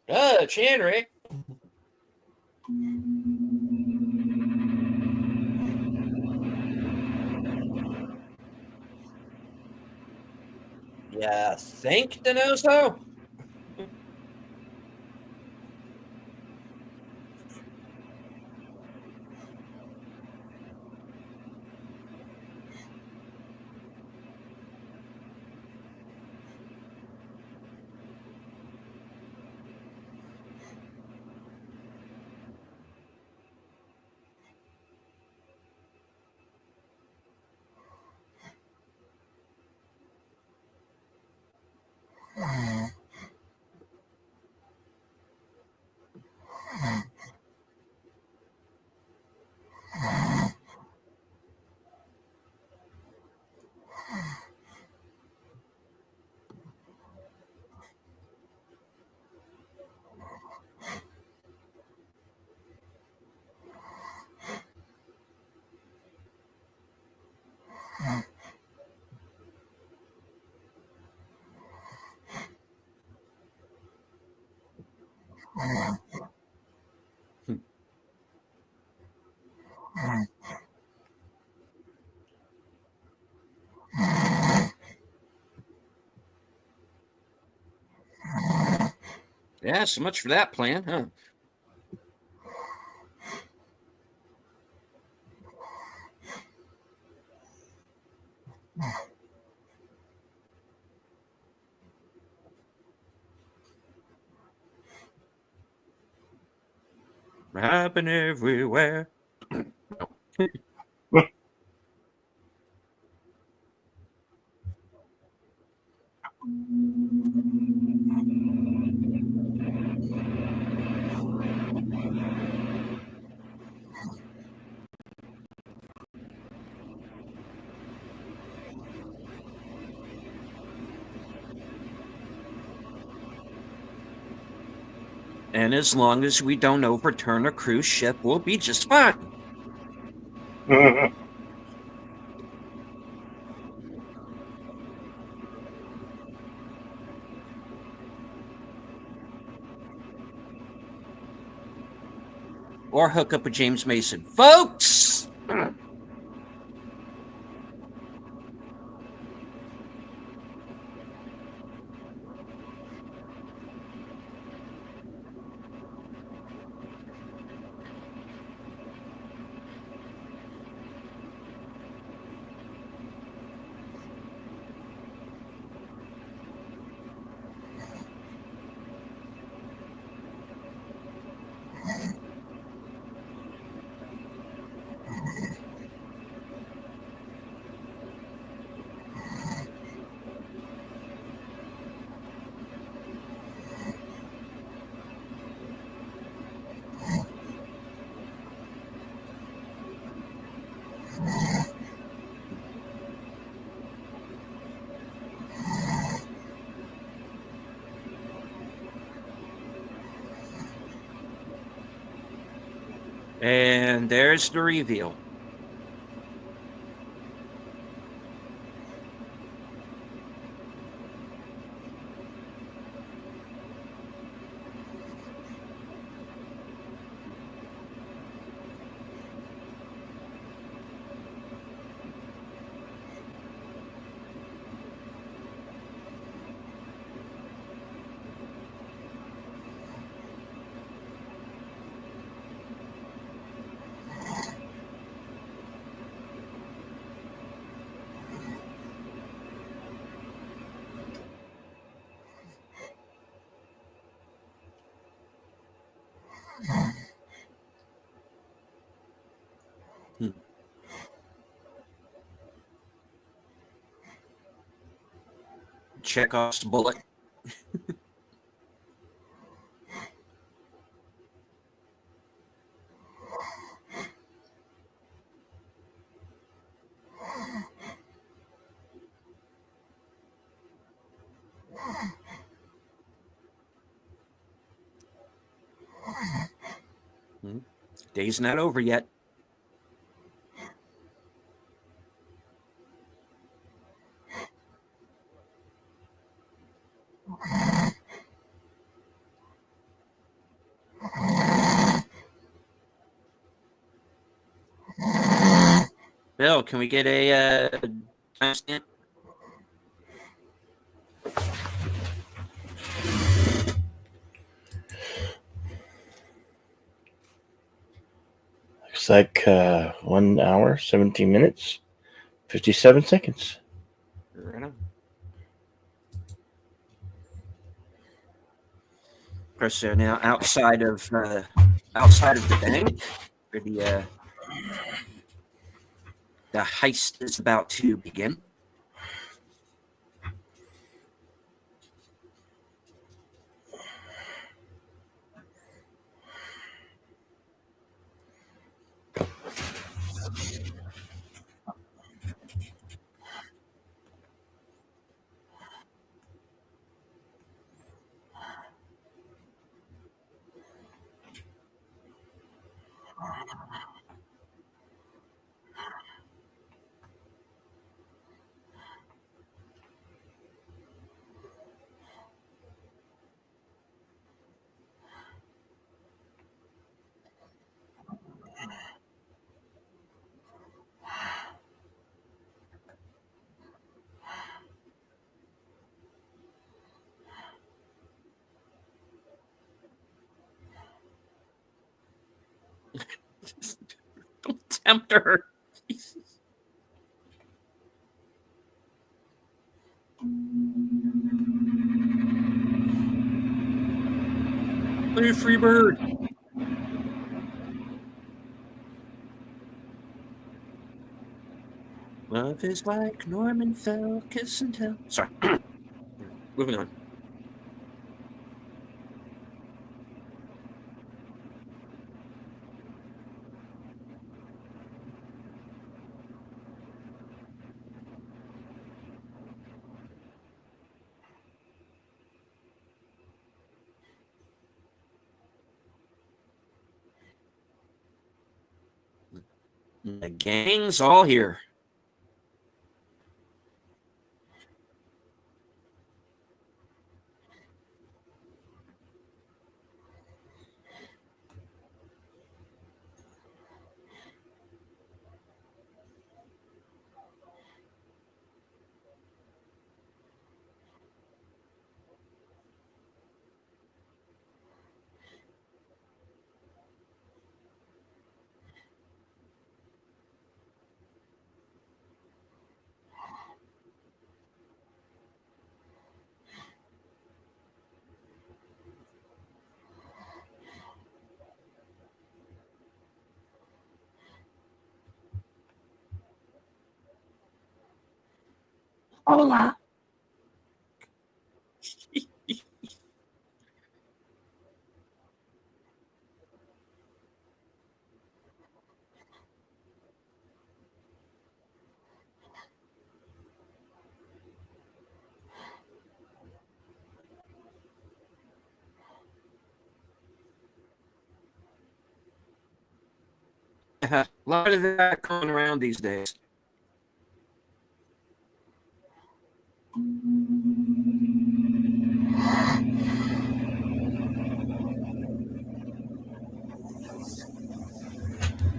Chandrick. Yeah, think, Denoso? Yeah, so much for that plan, huh? Happen everywhere. And as long as we don't overturn a cruise ship, we'll be just fine. Or hook up with James Mason. Folks! And there's the reveal. Chekhov's bullet. Day's not over yet. Bill, can we get a timestamp? Looks like 1 hour, 17 minutes, 57 seconds. Right on. Of course, so now outside of the bank, where the heist is about to begin. Don't tempt her. Hey, free bird. Love is like Norman fell, kiss and tell. Sorry. Moving on. The gang's all here. Hola. A lot of that going around these days.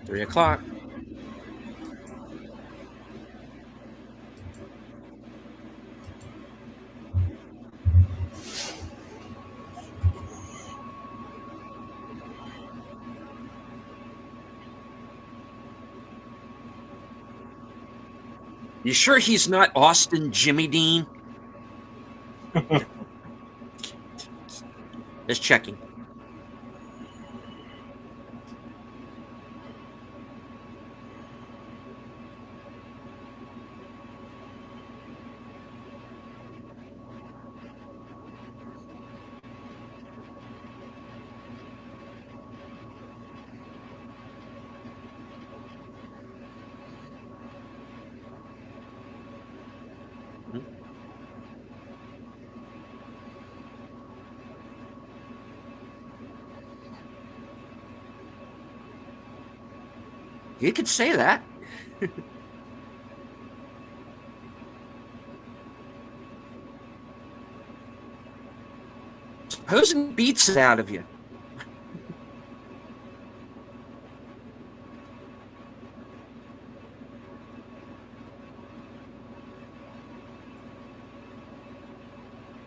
$3:00. You sure he's not Austin Jimmy Dean? Just checking. You could say that. Supposing beats it out of you.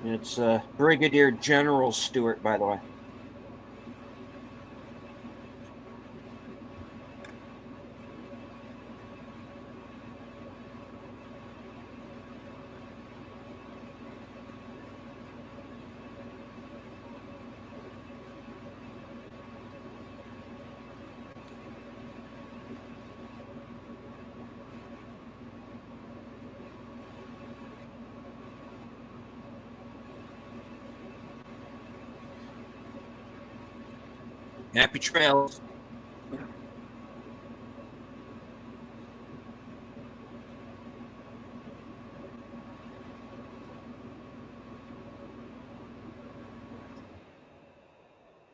It's Brigadier General Stewart, by the way. Happy trails.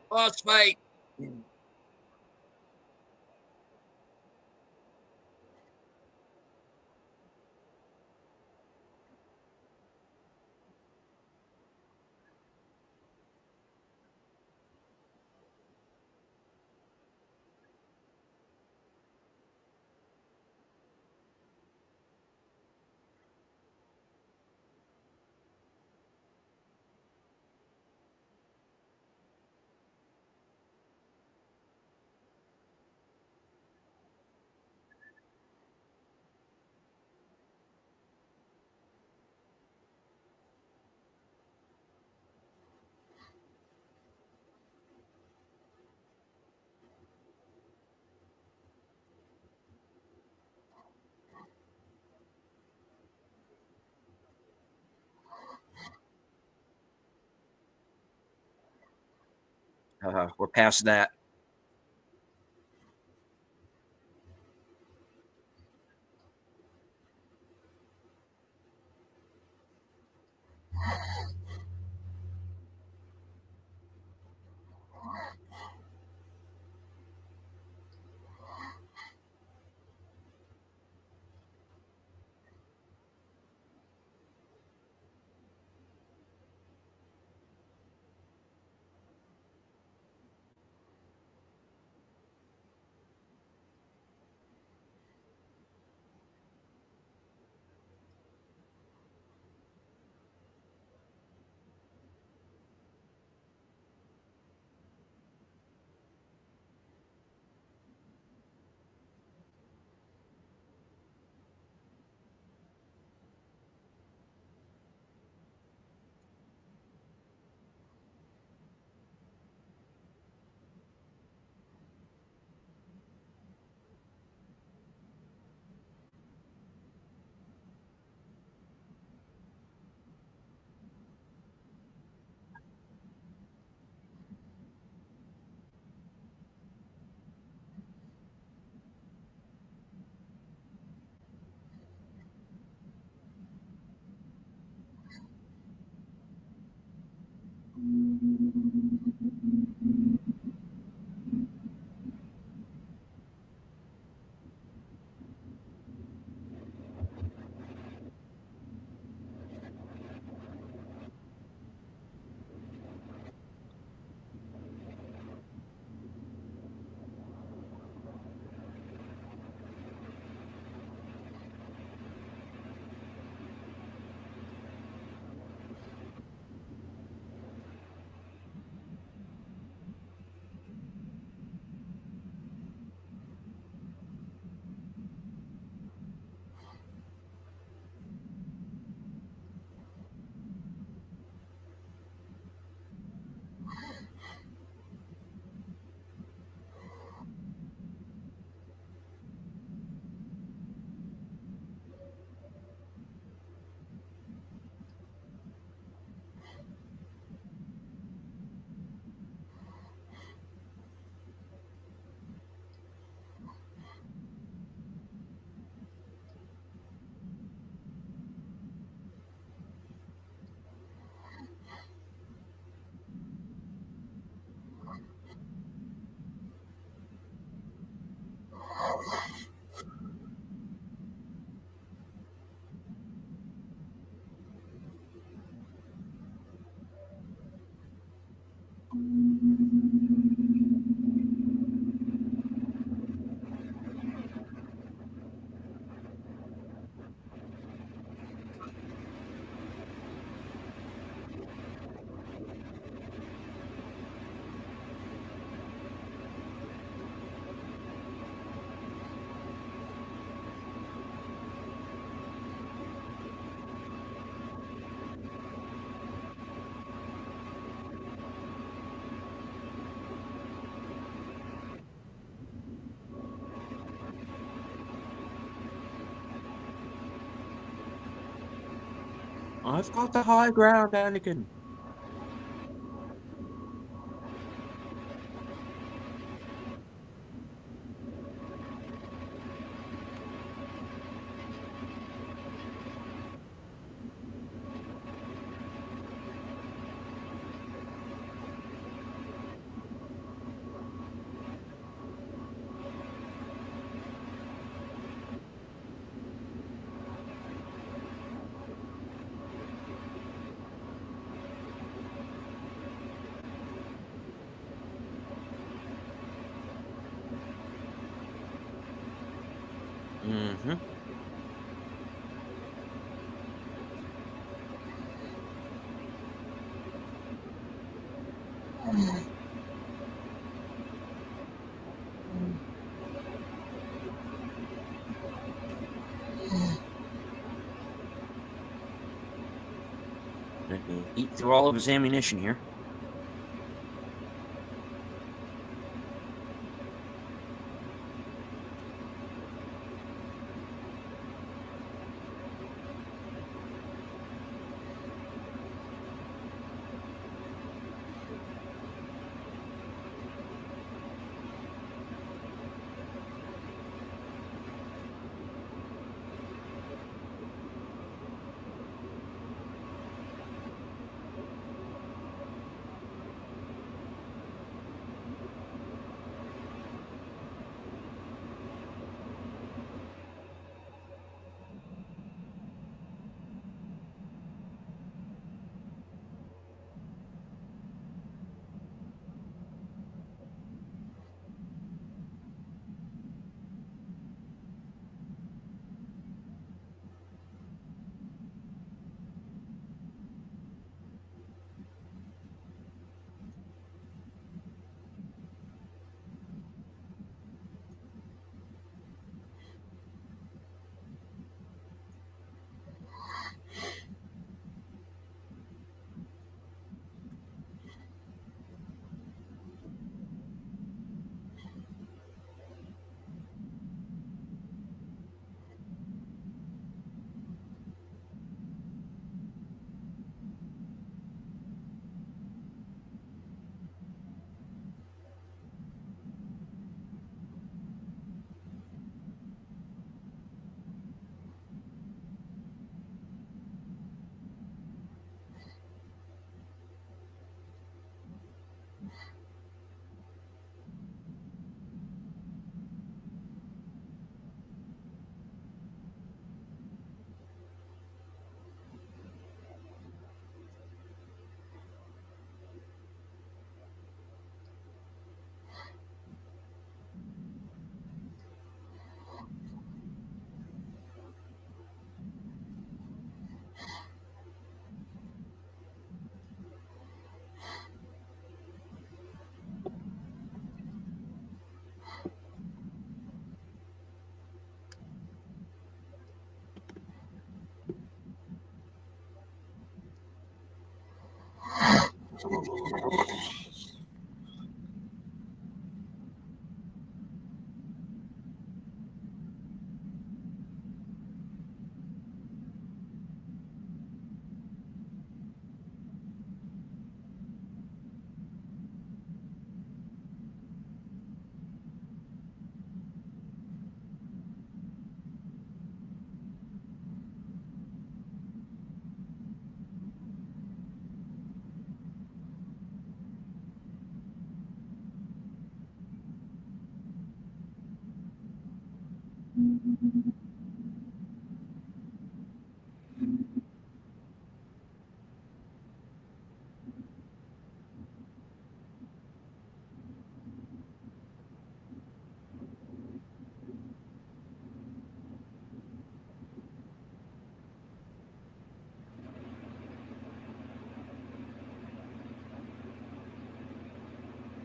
Boss fight. We're past that. I've got the high ground, Anakin. Mm-hmm. Eat through all of his ammunition here.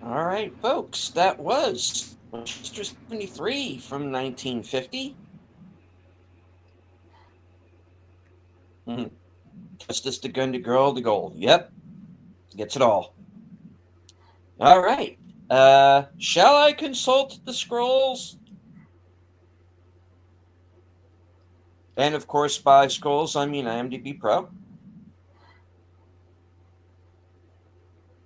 All right, folks, that was Winchester 73 from 1950. Justice the gun to girl to gold. Yep, gets it all. All right. Shall I consult the scrolls? And of course, by scrolls, I mean IMDb Pro.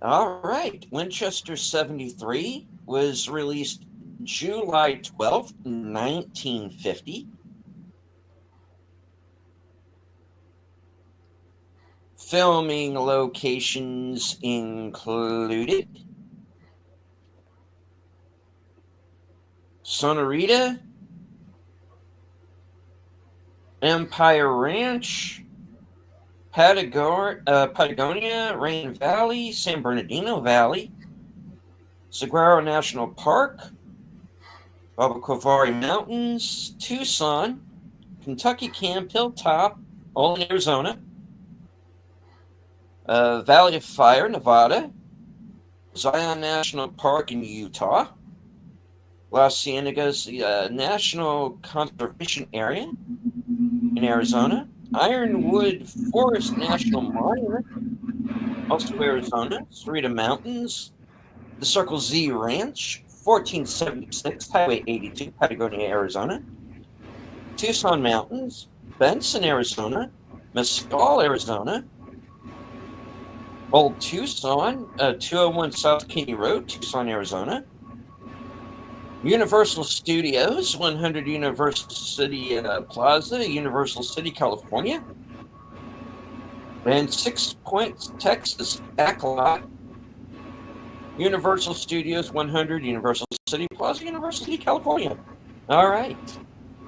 All right. Winchester 73 was released July 12th, 1950. Filming locations included Sonorita, Empire Ranch, Patagonia, Rain Valley, San Bernardino Valley, Saguaro National Park, Babacavari Mountains, Tucson, Kentucky Camp Hilltop, all in Arizona, Valley of Fire, Nevada, Zion National Park in Utah, Las Ciénegas National Conservation Area in Arizona, Ironwood Forest National Monument, also Arizona, Cerrito Mountains, the Circle Z Ranch, 1476 Highway 82, Patagonia, Arizona, Tucson Mountains, Benson, Arizona, Mescal, Arizona, Old Tucson, 201 South Kinney Road, Tucson, Arizona, Universal Studios, 100 Universal City Plaza, Universal City, California, and 6 Points, Texas, Backlot, Universal Studios, 100 Universal City Plaza, Universal City, California. All right.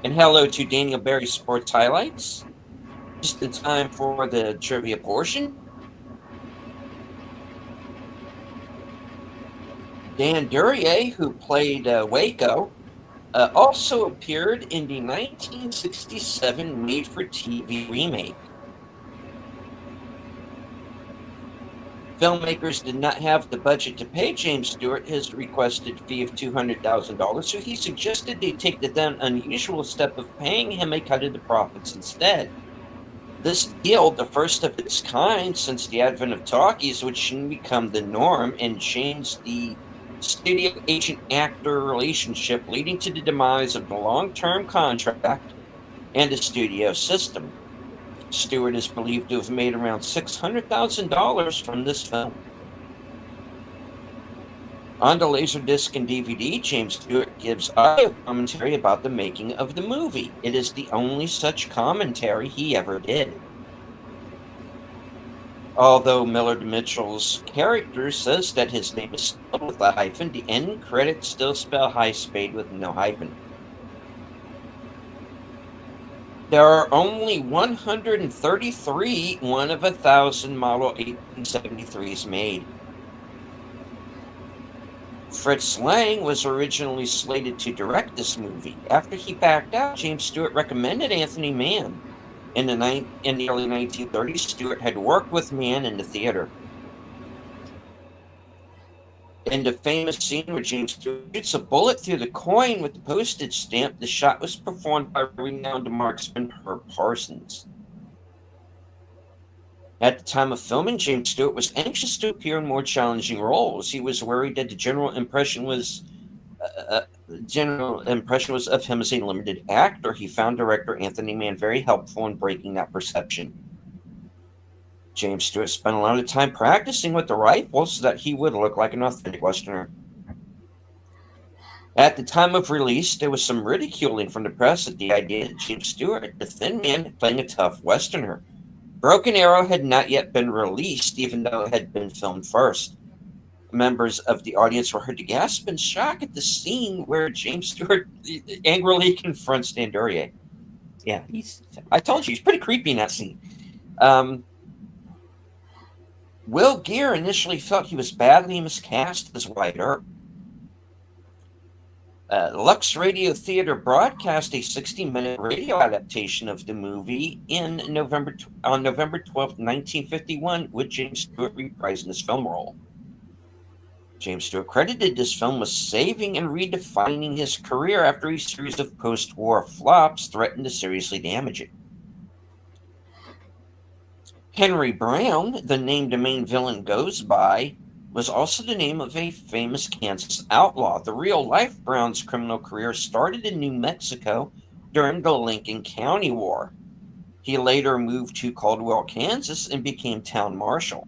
And hello to Daniel Berry Sports Highlights. Just in time for the trivia portion. Dan Duryea, who played Waco, also appeared in the 1967 made-for-TV remake. Filmmakers did not have the budget to pay James Stewart his requested fee of $200,000, so he suggested they take the then unusual step of paying him a cut of the profits instead. This deal, the first of its kind since the advent of talkies, would soon become the norm and change the studio agent-actor relationship, leading to the demise of the long-term contract and the studio system. Stewart is believed to have made around $600,000 from this film. On the Laserdisc and DVD, James Stewart gives audio commentary about the making of the movie. It is the only such commentary he ever did. Although Millard Mitchell's character says that his name is spelled with a hyphen, the end credits still spell High Spade with no hyphen. There are only 133 one of 1,000 model 1873s made. Fritz Lang was originally slated to direct this movie. After he backed out, James Stewart recommended Anthony Mann. In the early 1930s, Stewart had worked with Mann in the theater. In the famous scene where James Stewart shoots a bullet through the coin with the postage stamp, the shot was performed by renowned marksman Herb Parsons. At the time of filming, James Stewart was anxious to appear in more challenging roles. He was worried that the general impression was of him as a limited actor. He found director Anthony Mann very helpful in breaking that perception. James Stewart spent a lot of time practicing with the rifle so that he would look like an authentic Westerner. At the time of release, there was some ridiculing from the press at the idea that James Stewart, the thin man, playing a tough Westerner. Broken Arrow had not yet been released, even though it had been filmed first. Members of the audience were heard to gasp in shock at the scene where James Stewart angrily confronts Dan Duryea. Yeah, I told you, he's pretty creepy in that scene. Will Geer initially felt he was badly miscast as Wyatt Earp. Lux Radio Theater broadcast a 60-minute radio adaptation of the movie on November 12, 1951, with James Stewart reprising his film role. James Stewart credited this film with saving and redefining his career after a series of post-war flops threatened to seriously damage it. Henry Brown, the name the main villain goes by, was also the name of a famous Kansas outlaw. The real-life Brown's criminal career started in New Mexico during the Lincoln County War. He later moved to Caldwell, Kansas, and became town marshal.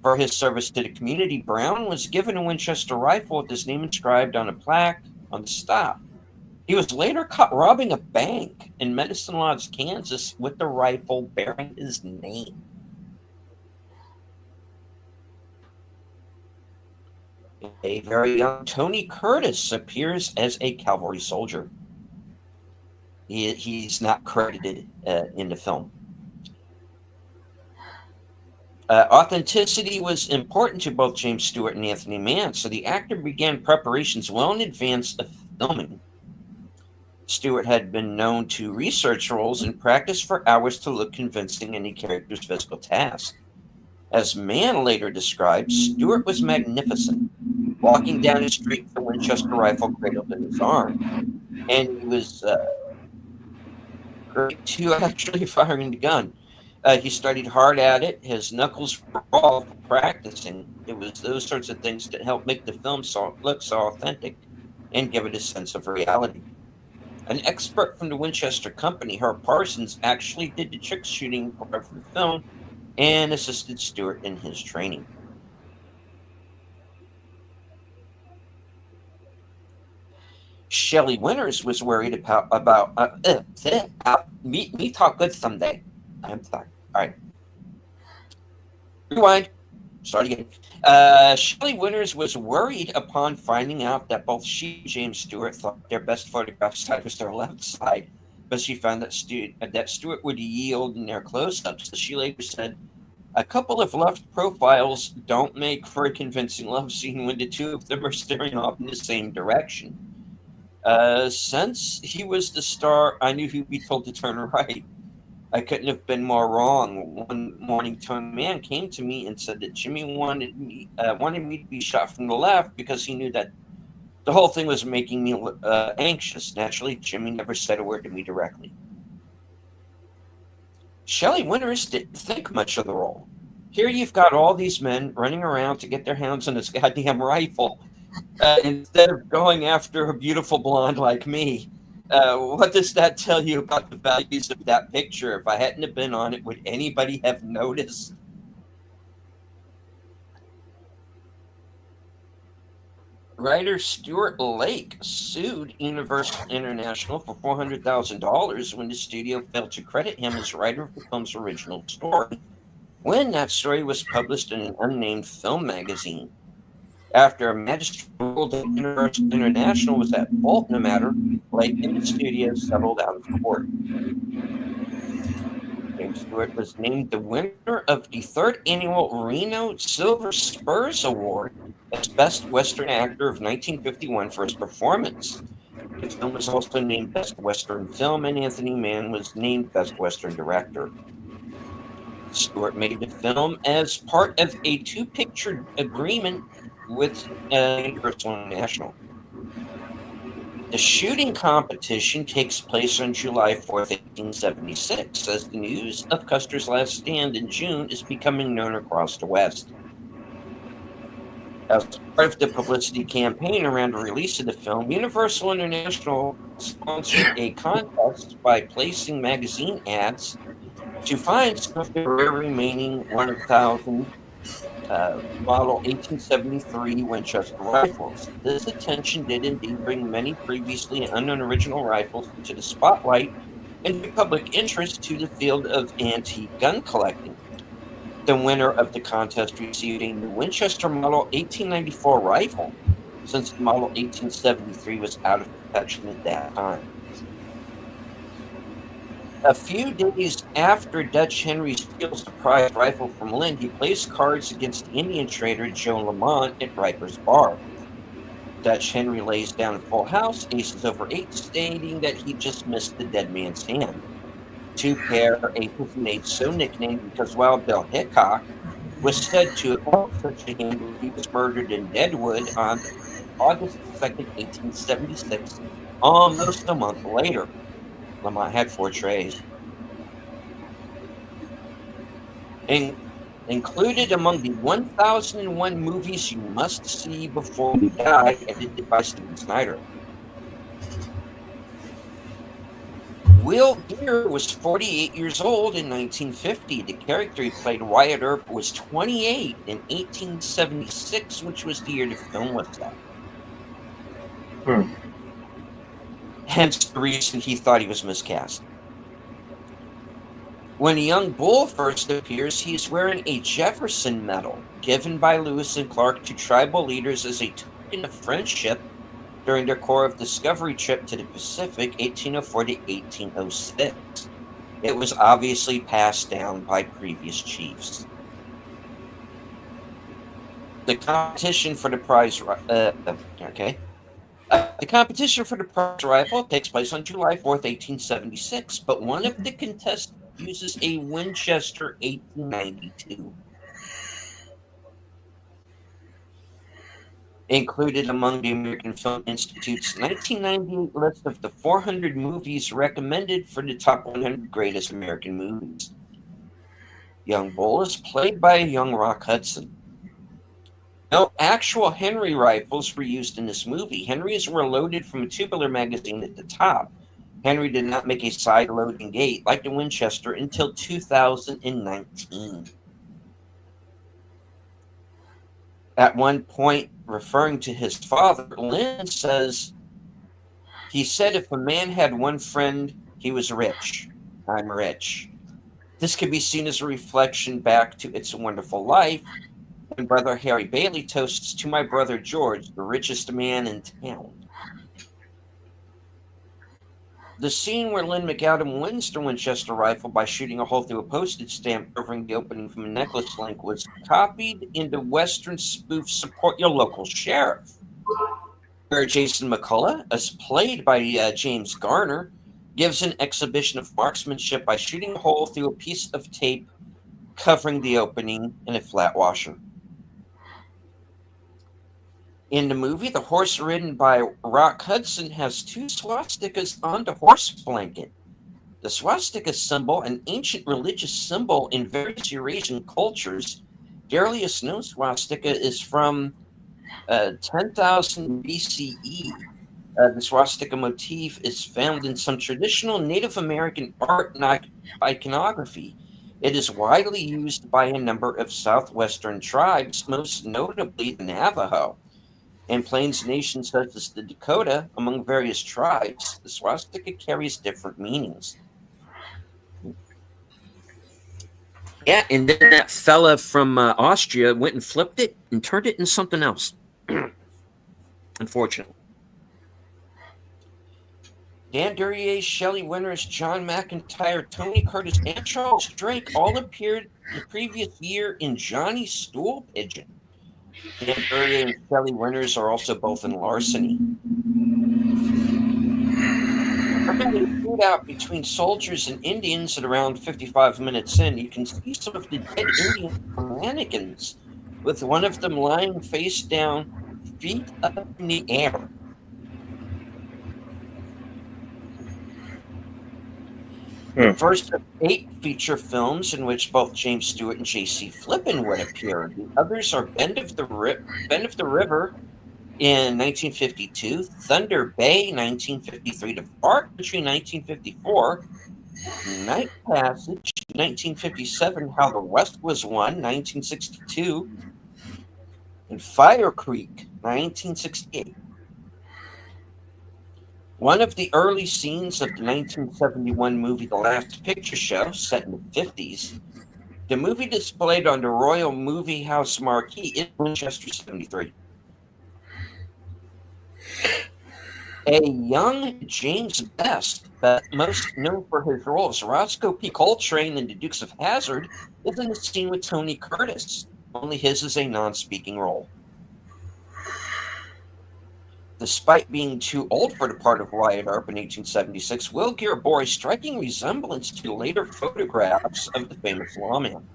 For his service to the community, Brown was given a Winchester rifle with his name inscribed on a plaque on the stock. He was later caught robbing a bank in Medicine Lodge, Kansas, with the rifle bearing his name. A very young Tony Curtis appears as a cavalry soldier. He's not credited in the film. Authenticity was important to both James Stewart and Anthony Mann, so the actor began preparations well in advance of filming. Stewart had been known to research roles and practice for hours to look convincing in a character's physical task. As Mann later described, Stewart was magnificent, walking down the street with a Winchester rifle cradled in his arm, and he was great to actually firing the gun. He studied hard at it. His knuckles were raw from practicing. It was those sorts of things that helped make the film look so authentic and give it a sense of reality. An expert from the Winchester Company, Herb Parsons, actually did the trick shooting part of the film and assisted Stewart in his training. Shelley Winters was worried about me talk good someday. I'm sorry. All right. Rewind. Start again. Shelley Winters was worried upon finding out that both she and James Stewart thought their best photograph side was their left side, but she found that Stewart would yield in their close-ups. So she later said, "A couple of left profiles don't make for a convincing love scene when the two of them are staring off in the same direction. Since he was the star, I knew he'd be told to turn right. I couldn't have been more wrong. One morning, Tony Mann came to me and said that Jimmy wanted me to be shot from the left because he knew that the whole thing was making me anxious. Naturally, Jimmy never said a word to me directly." Shelley Winters didn't think much of the role. Here you've got all these men running around to get their hands on this goddamn rifle instead of going after a beautiful blonde like me. What does that tell you about the values of that picture? If I hadn't have been on it, would anybody have noticed? Writer Stuart Lake sued Universal International for $400,000 when the studio failed to credit him as writer of the film's original story, when that story was published in an unnamed film magazine. After a magistrate ruled that Universal International was at fault in the matter, Lake and the studio settled out of court. James Stewart was named the winner of the third annual Reno Silver Spurs Award as Best Western Actor of 1951 for his performance. The film was also named Best Western Film, and Anthony Mann was named Best Western Director. Stewart made the film as part of a two-picture agreement with Universal International. The shooting competition takes place on July 4th, 1876, as the news of Custer's last stand in June is becoming known across the West. As part of the publicity campaign around the release of the film, Universal International sponsored a contest by placing magazine ads to find some of the rare remaining 1,000 model 1873 Winchester rifles. This attention did indeed bring many previously unknown original rifles into the spotlight and drew public interest to the field of antique gun collecting. The winner of the contest received a new Winchester model 1894 rifle, since the model 1873 was out of production at that time. A few days after Dutch Henry steals the prized rifle from Lynn, he plays cards against the Indian trader Joe Lamont at Riper's Bar. Dutch Henry lays down a full house, aces over 8, stating that he just missed the dead man's hand. Two pair aces and 8, so nicknamed because Wild Bill Hickok was said to have held such a hand when he was murdered in Deadwood on August 2nd, 1876, almost a month later. Lamont had 4 trays. Included among the 1001 movies you must see before you die, edited by Steven Snyder. Will Geer was 48 years old in 1950. The character he played, Wyatt Earp, was 28 in 1876, which was the year the film was set. Hence the reason he thought he was miscast. When a young Bull first appears, he is wearing a Jefferson medal given by Lewis and Clark to tribal leaders as a token of friendship during their Corps of Discovery trip to the Pacific, 1804 to 1806. It was obviously passed down by previous chiefs. The competition for the prize rifle takes place on July 4th, 1876, but one of the contestants uses a Winchester 1892. Included among the American Film Institute's 1998 list of the 400 movies recommended for the top 100 greatest American movies. Young Bull is played by a young Rock Hudson. No actual Henry rifles were used in this movie. Henrys were loaded from a tubular magazine at the top. Henry did not make a side-loading gate like the Winchester until 2019. At one point, referring to his father, Lynn says, he said if a man had one friend, he was rich. I'm rich. This could be seen as a reflection back to It's a Wonderful Life, when Brother Harry Bailey toasts to my brother George, the richest man in town. The scene where Lynn McAdam wins the Winchester rifle by shooting a hole through a postage stamp covering the opening from a necklace link was copied into Western spoof Support Your Local Sheriff, where Jason McCullough, as played by James Garner, gives an exhibition of marksmanship by shooting a hole through a piece of tape covering the opening in a flat washer. In the movie, the horse ridden by Rock Hudson has two swastikas on the horse blanket. The swastika symbol, an ancient religious symbol in various Eurasian cultures, the earliest known swastika is from 10,000 BCE. The swastika motif is found in some traditional Native American art and iconography. It is widely used by a number of southwestern tribes, most notably the Navajo. In Plains nations such as the Dakota, among various tribes, the swastika carries different meanings. Yeah, and then that fella from Austria went and flipped it and turned it into something else. Unfortunately. Dan Duryea, Shelley Winters, John McIntyre, Tony Curtis, and Charles Drake all appeared the previous year in Johnny Stool Pigeon. Dan Duryea and Shelley Winters are also both in Larceny. During a shootout between soldiers and Indians at around 55 minutes in, you can see some of the dead Indians on mannequins, with one of them lying face down, feet up in the air. The first of 8 feature films in which both James Stewart and J.C. Flippin would appear. The others are Bend of the River in 1952, Thunder Bay 1953, The Far Country 1954, Night Passage 1957, How the West Was Won 1962, and Fire Creek 1968. One of the early scenes of the 1971 movie The Last Picture Show, set in the 50s, the movie displayed on the Royal Movie House marquee in Winchester 73. A young James Best, but most known for his role as Roscoe P. Coltrane in The Dukes of Hazzard, is in the scene with Tony Curtis, only his is a non-speaking role. Despite being too old for the part of Wyatt Earp in 1876, Will Geer bore a striking resemblance to later photographs of the famous lawman.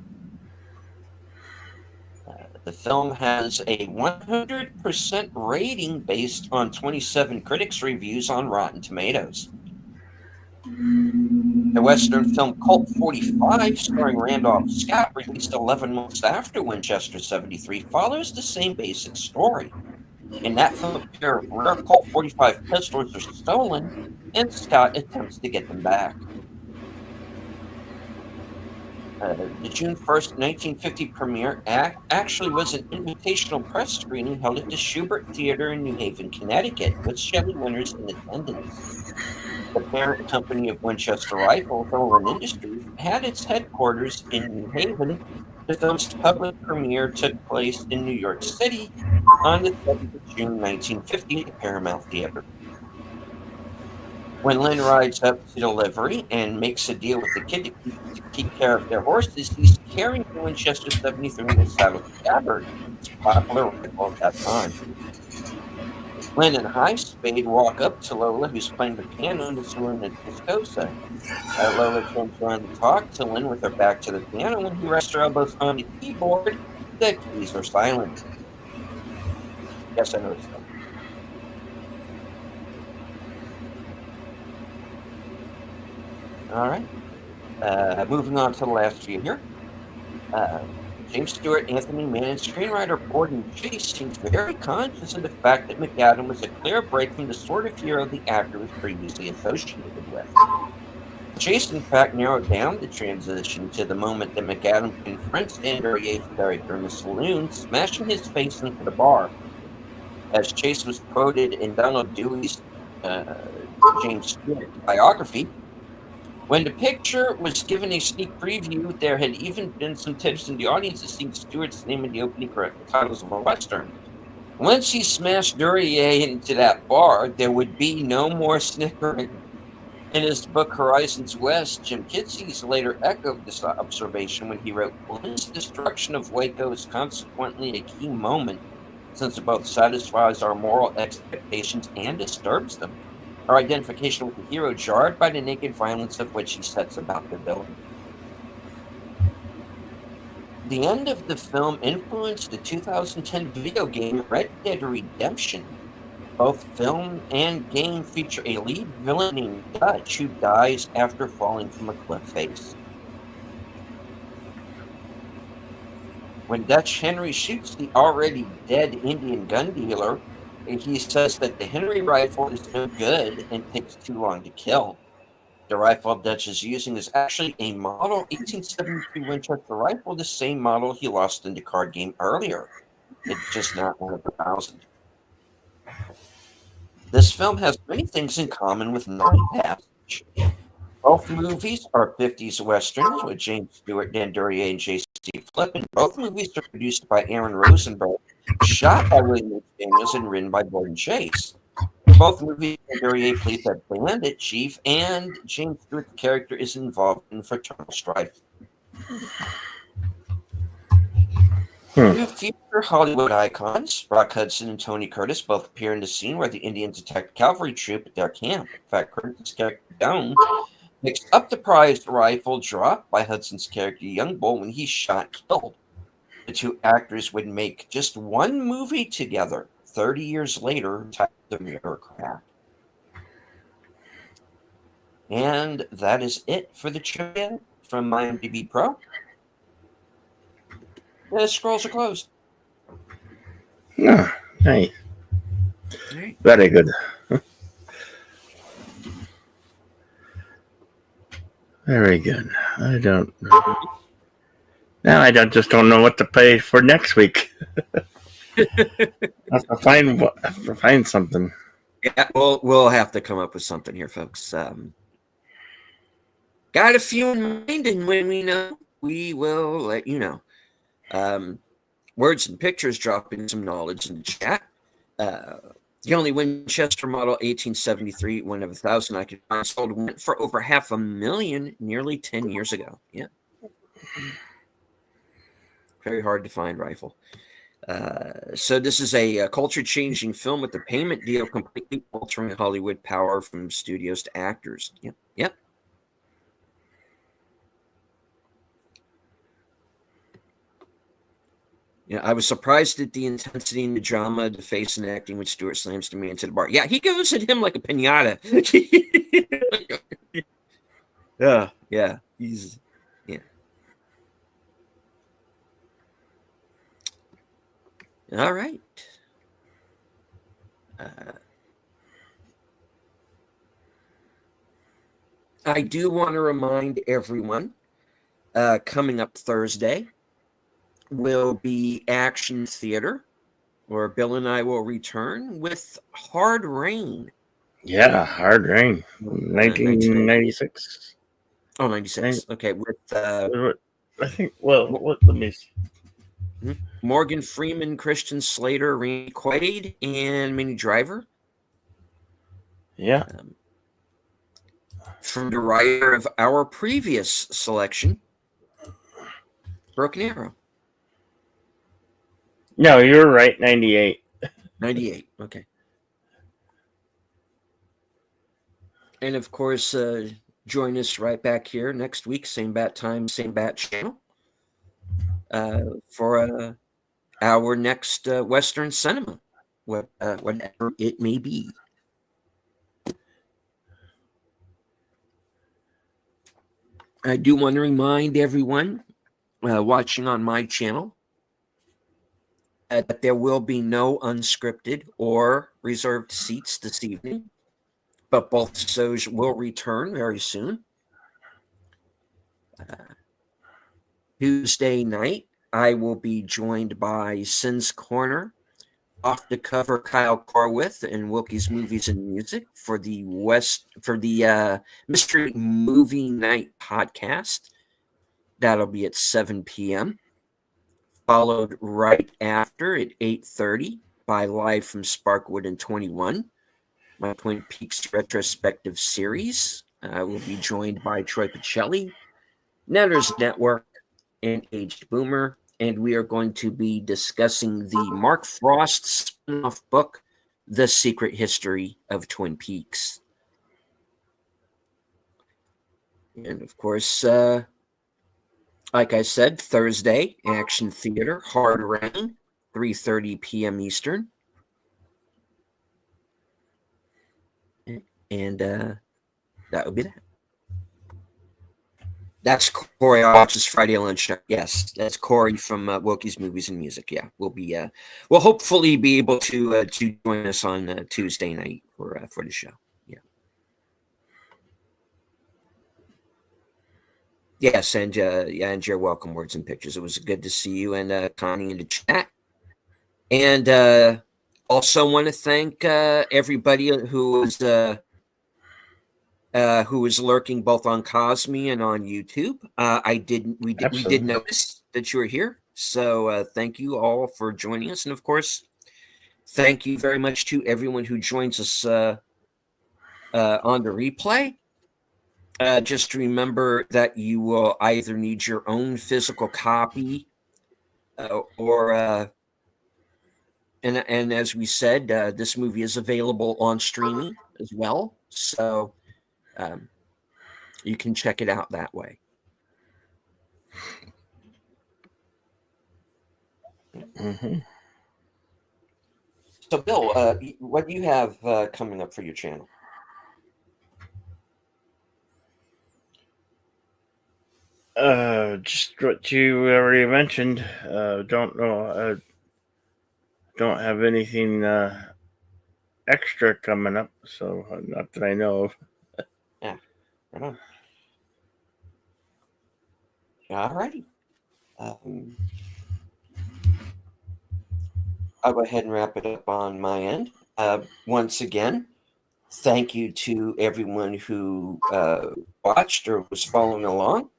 The film has a 100% rating based on 27 critics' reviews on Rotten Tomatoes. The Western film Colt 45, starring Randolph Scott, released 11 months after Winchester 73, follows the same basic story. In that film, a pair of rare Colt 45 pistols are stolen, and Scott attempts to get them back. The June 1st, 1950 premiere actually was an invitational press screening held at the Schubert Theater in New Haven, Connecticut, with Shelley Winters in attendance. The parent company of Winchester Rifle, Olin Industries, had its headquarters in New Haven. The film's public premiere took place in New York City on the 7th of June, 1950, at the Paramount Theater. When Lynn rides up to the livery and makes a deal with the kid to keep care of their horses, he's carrying the Winchester 73 in a saddle scabbard. It's a popular rifle at that time. Lynn and High Spade walk up to Lola, who's playing the piano, and is doing a discosa. Lola turns around to talk to Lynn with her back to the piano. When he rests her elbows on the keyboard, the keys are silent. Yes, I noticed that. All right. Moving on to the last few here. James Stewart, Anthony Mann, and screenwriter Gordon Chase seems very conscious of the fact that McAdam was a clear break from the sort of hero the actor was previously associated with. Chase, in fact, narrowed down the transition to the moment that McAdam confronts Andrea's character in the saloon, smashing his face into the bar. As Chase was quoted in Donald Dewey's James Stewart biography, when the picture was given a sneak preview, there had even been some tips in the audience to see Stewart's name in the opening titles of a Western. Once he smashed Duryea into that bar, there would be no more snickering. In his book Horizons West, Jim Kitses later echoed this observation when he wrote, Lynn's destruction of Waco is consequently a key moment, since it both satisfies our moral expectations and disturbs them. Our identification with the hero jarred by the naked violence of which he sets about the villain. The end of the film influenced the 2010 video game Red Dead Redemption. Both film and game feature a lead villain named Dutch who dies after falling from a cliff face. When Dutch Henry shoots the already dead Indian gun dealer, he says that the Henry rifle is no good and takes too long to kill. The rifle Dutch is using is actually a model 1872 Winchester rifle, the same model he lost in the card game earlier. It's just not one of the 1,000. This film has many things in common with Night Passage. Both movies are 50s westerns with James Stewart, Dan Duryea, and J.C. Flippin. Both movies are produced by Aaron Rosenberg, shot by William H. Daniels, and written by Gordon Chase. In both movies, Duryea plays a bandit chief, and James Stewart's character is involved in fraternal strife. Two future Hollywood icons, Rock Hudson and Tony Curtis, both appear in the scene where the Indians attack a cavalry troop at their camp. In fact, Curtis' character Doan picks up the prized rifle dropped by Hudson's character Young Bull when he's shot killed. The two actors would make just one movie together 30 years later, titled The Mirror Craft. And that is it for the trivia from IMDb Pro. The scrolls are closed. Oh, nice. Very good. Very good. I don't now. Just don't know what to play for next week. I have to find something. Yeah, we'll have to come up with something here, folks. Got a few in mind, and when we know, we will let you know. Words and pictures dropping some knowledge in the chat. The only Winchester model 1873, one of 1,000 I could find sold, went for over $500,000 nearly 10 years ago. Yeah. Very hard to find rifle. So this is a culture-changing film with the payment deal completely altering Hollywood power from studios to actors. Yep. Yeah, I was surprised at the intensity in the drama, the face and acting when Stewart slams the man into the bar. Yeah, he goes at him like a pinata. Yeah. He's All right. I do want to remind everyone, coming up Thursday will be Action Theater, where Bill and I will return with Hard Rain. Yeah, Hard Rain, 1996. 1996. Oh, 96. Okay, with I think. Well, let me see. Morgan Freeman, Christian Slater, Randy Quaid, and Minnie Driver. Yeah. From the writer of our previous selection, Broken Arrow. No, you're right. 98. 98. Okay. And of course, join us right back here next week, same bat time, same bat channel, for our next Western cinema, whatever it may be. I do want to remind everyone watching on my channel that there will be no unscripted or reserved seats this evening, but both shows will return very soon. Tuesday night, I will be joined by Sin's Corner, Off the Cover Kyle Corwith, and Wilkie's Movies and Music for the Mystery Movie Night podcast. That'll be at 7 p.m. Followed right after at 8:30 by Live from Sparkwood and 21, my Twin Peaks retrospective series. We'll be joined by Troy Pacelli, Netters Network, and Aged Boomer, and we are going to be discussing the Mark Frost spin-off book, The Secret History of Twin Peaks. And of course, like I said, Thursday, Action Theater, Hard Rain, 3:30 p.m. Eastern. And that would be that. That's Corey Arch's Friday Lunch. Yes, that's Corey from Wilkie's Movies and Music. Yeah, we'll hopefully be able to join us on Tuesday night for the show. Yeah. Yes, and your welcome words and pictures. It was good to see you and Connie in the chat. And also want to thank everybody who was lurking both on Cosme and on YouTube. We did notice that you were here, so thank you all for joining us, and of course, thank you very much to everyone who joins us on the replay. Just remember that you will either need your own physical copy, or and as we said, this movie is available on streaming as well, so you can check it out that way. Mm-hmm. So, Bill, what do you have coming up for your channel? Just what you already mentioned. Don't know. Don't have anything extra coming up, so not that I know of. Yeah, right on. All righty. I'll go ahead and wrap it up on my end. Once again, thank you to everyone who watched or was following along.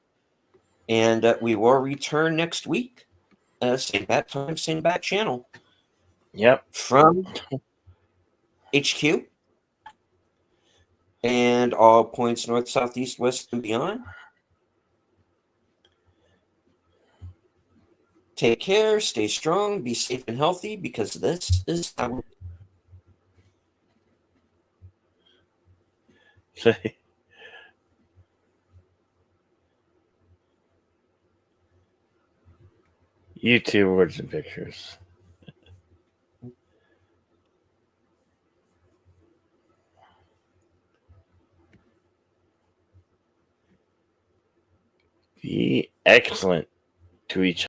And we will return next week. Same bat time, same bat channel. Yep. From HQ and all points north, south, east, west, and beyond. Take care, stay strong, be safe and healthy, because this is how Say. YouTube words and pictures. Be excellent to each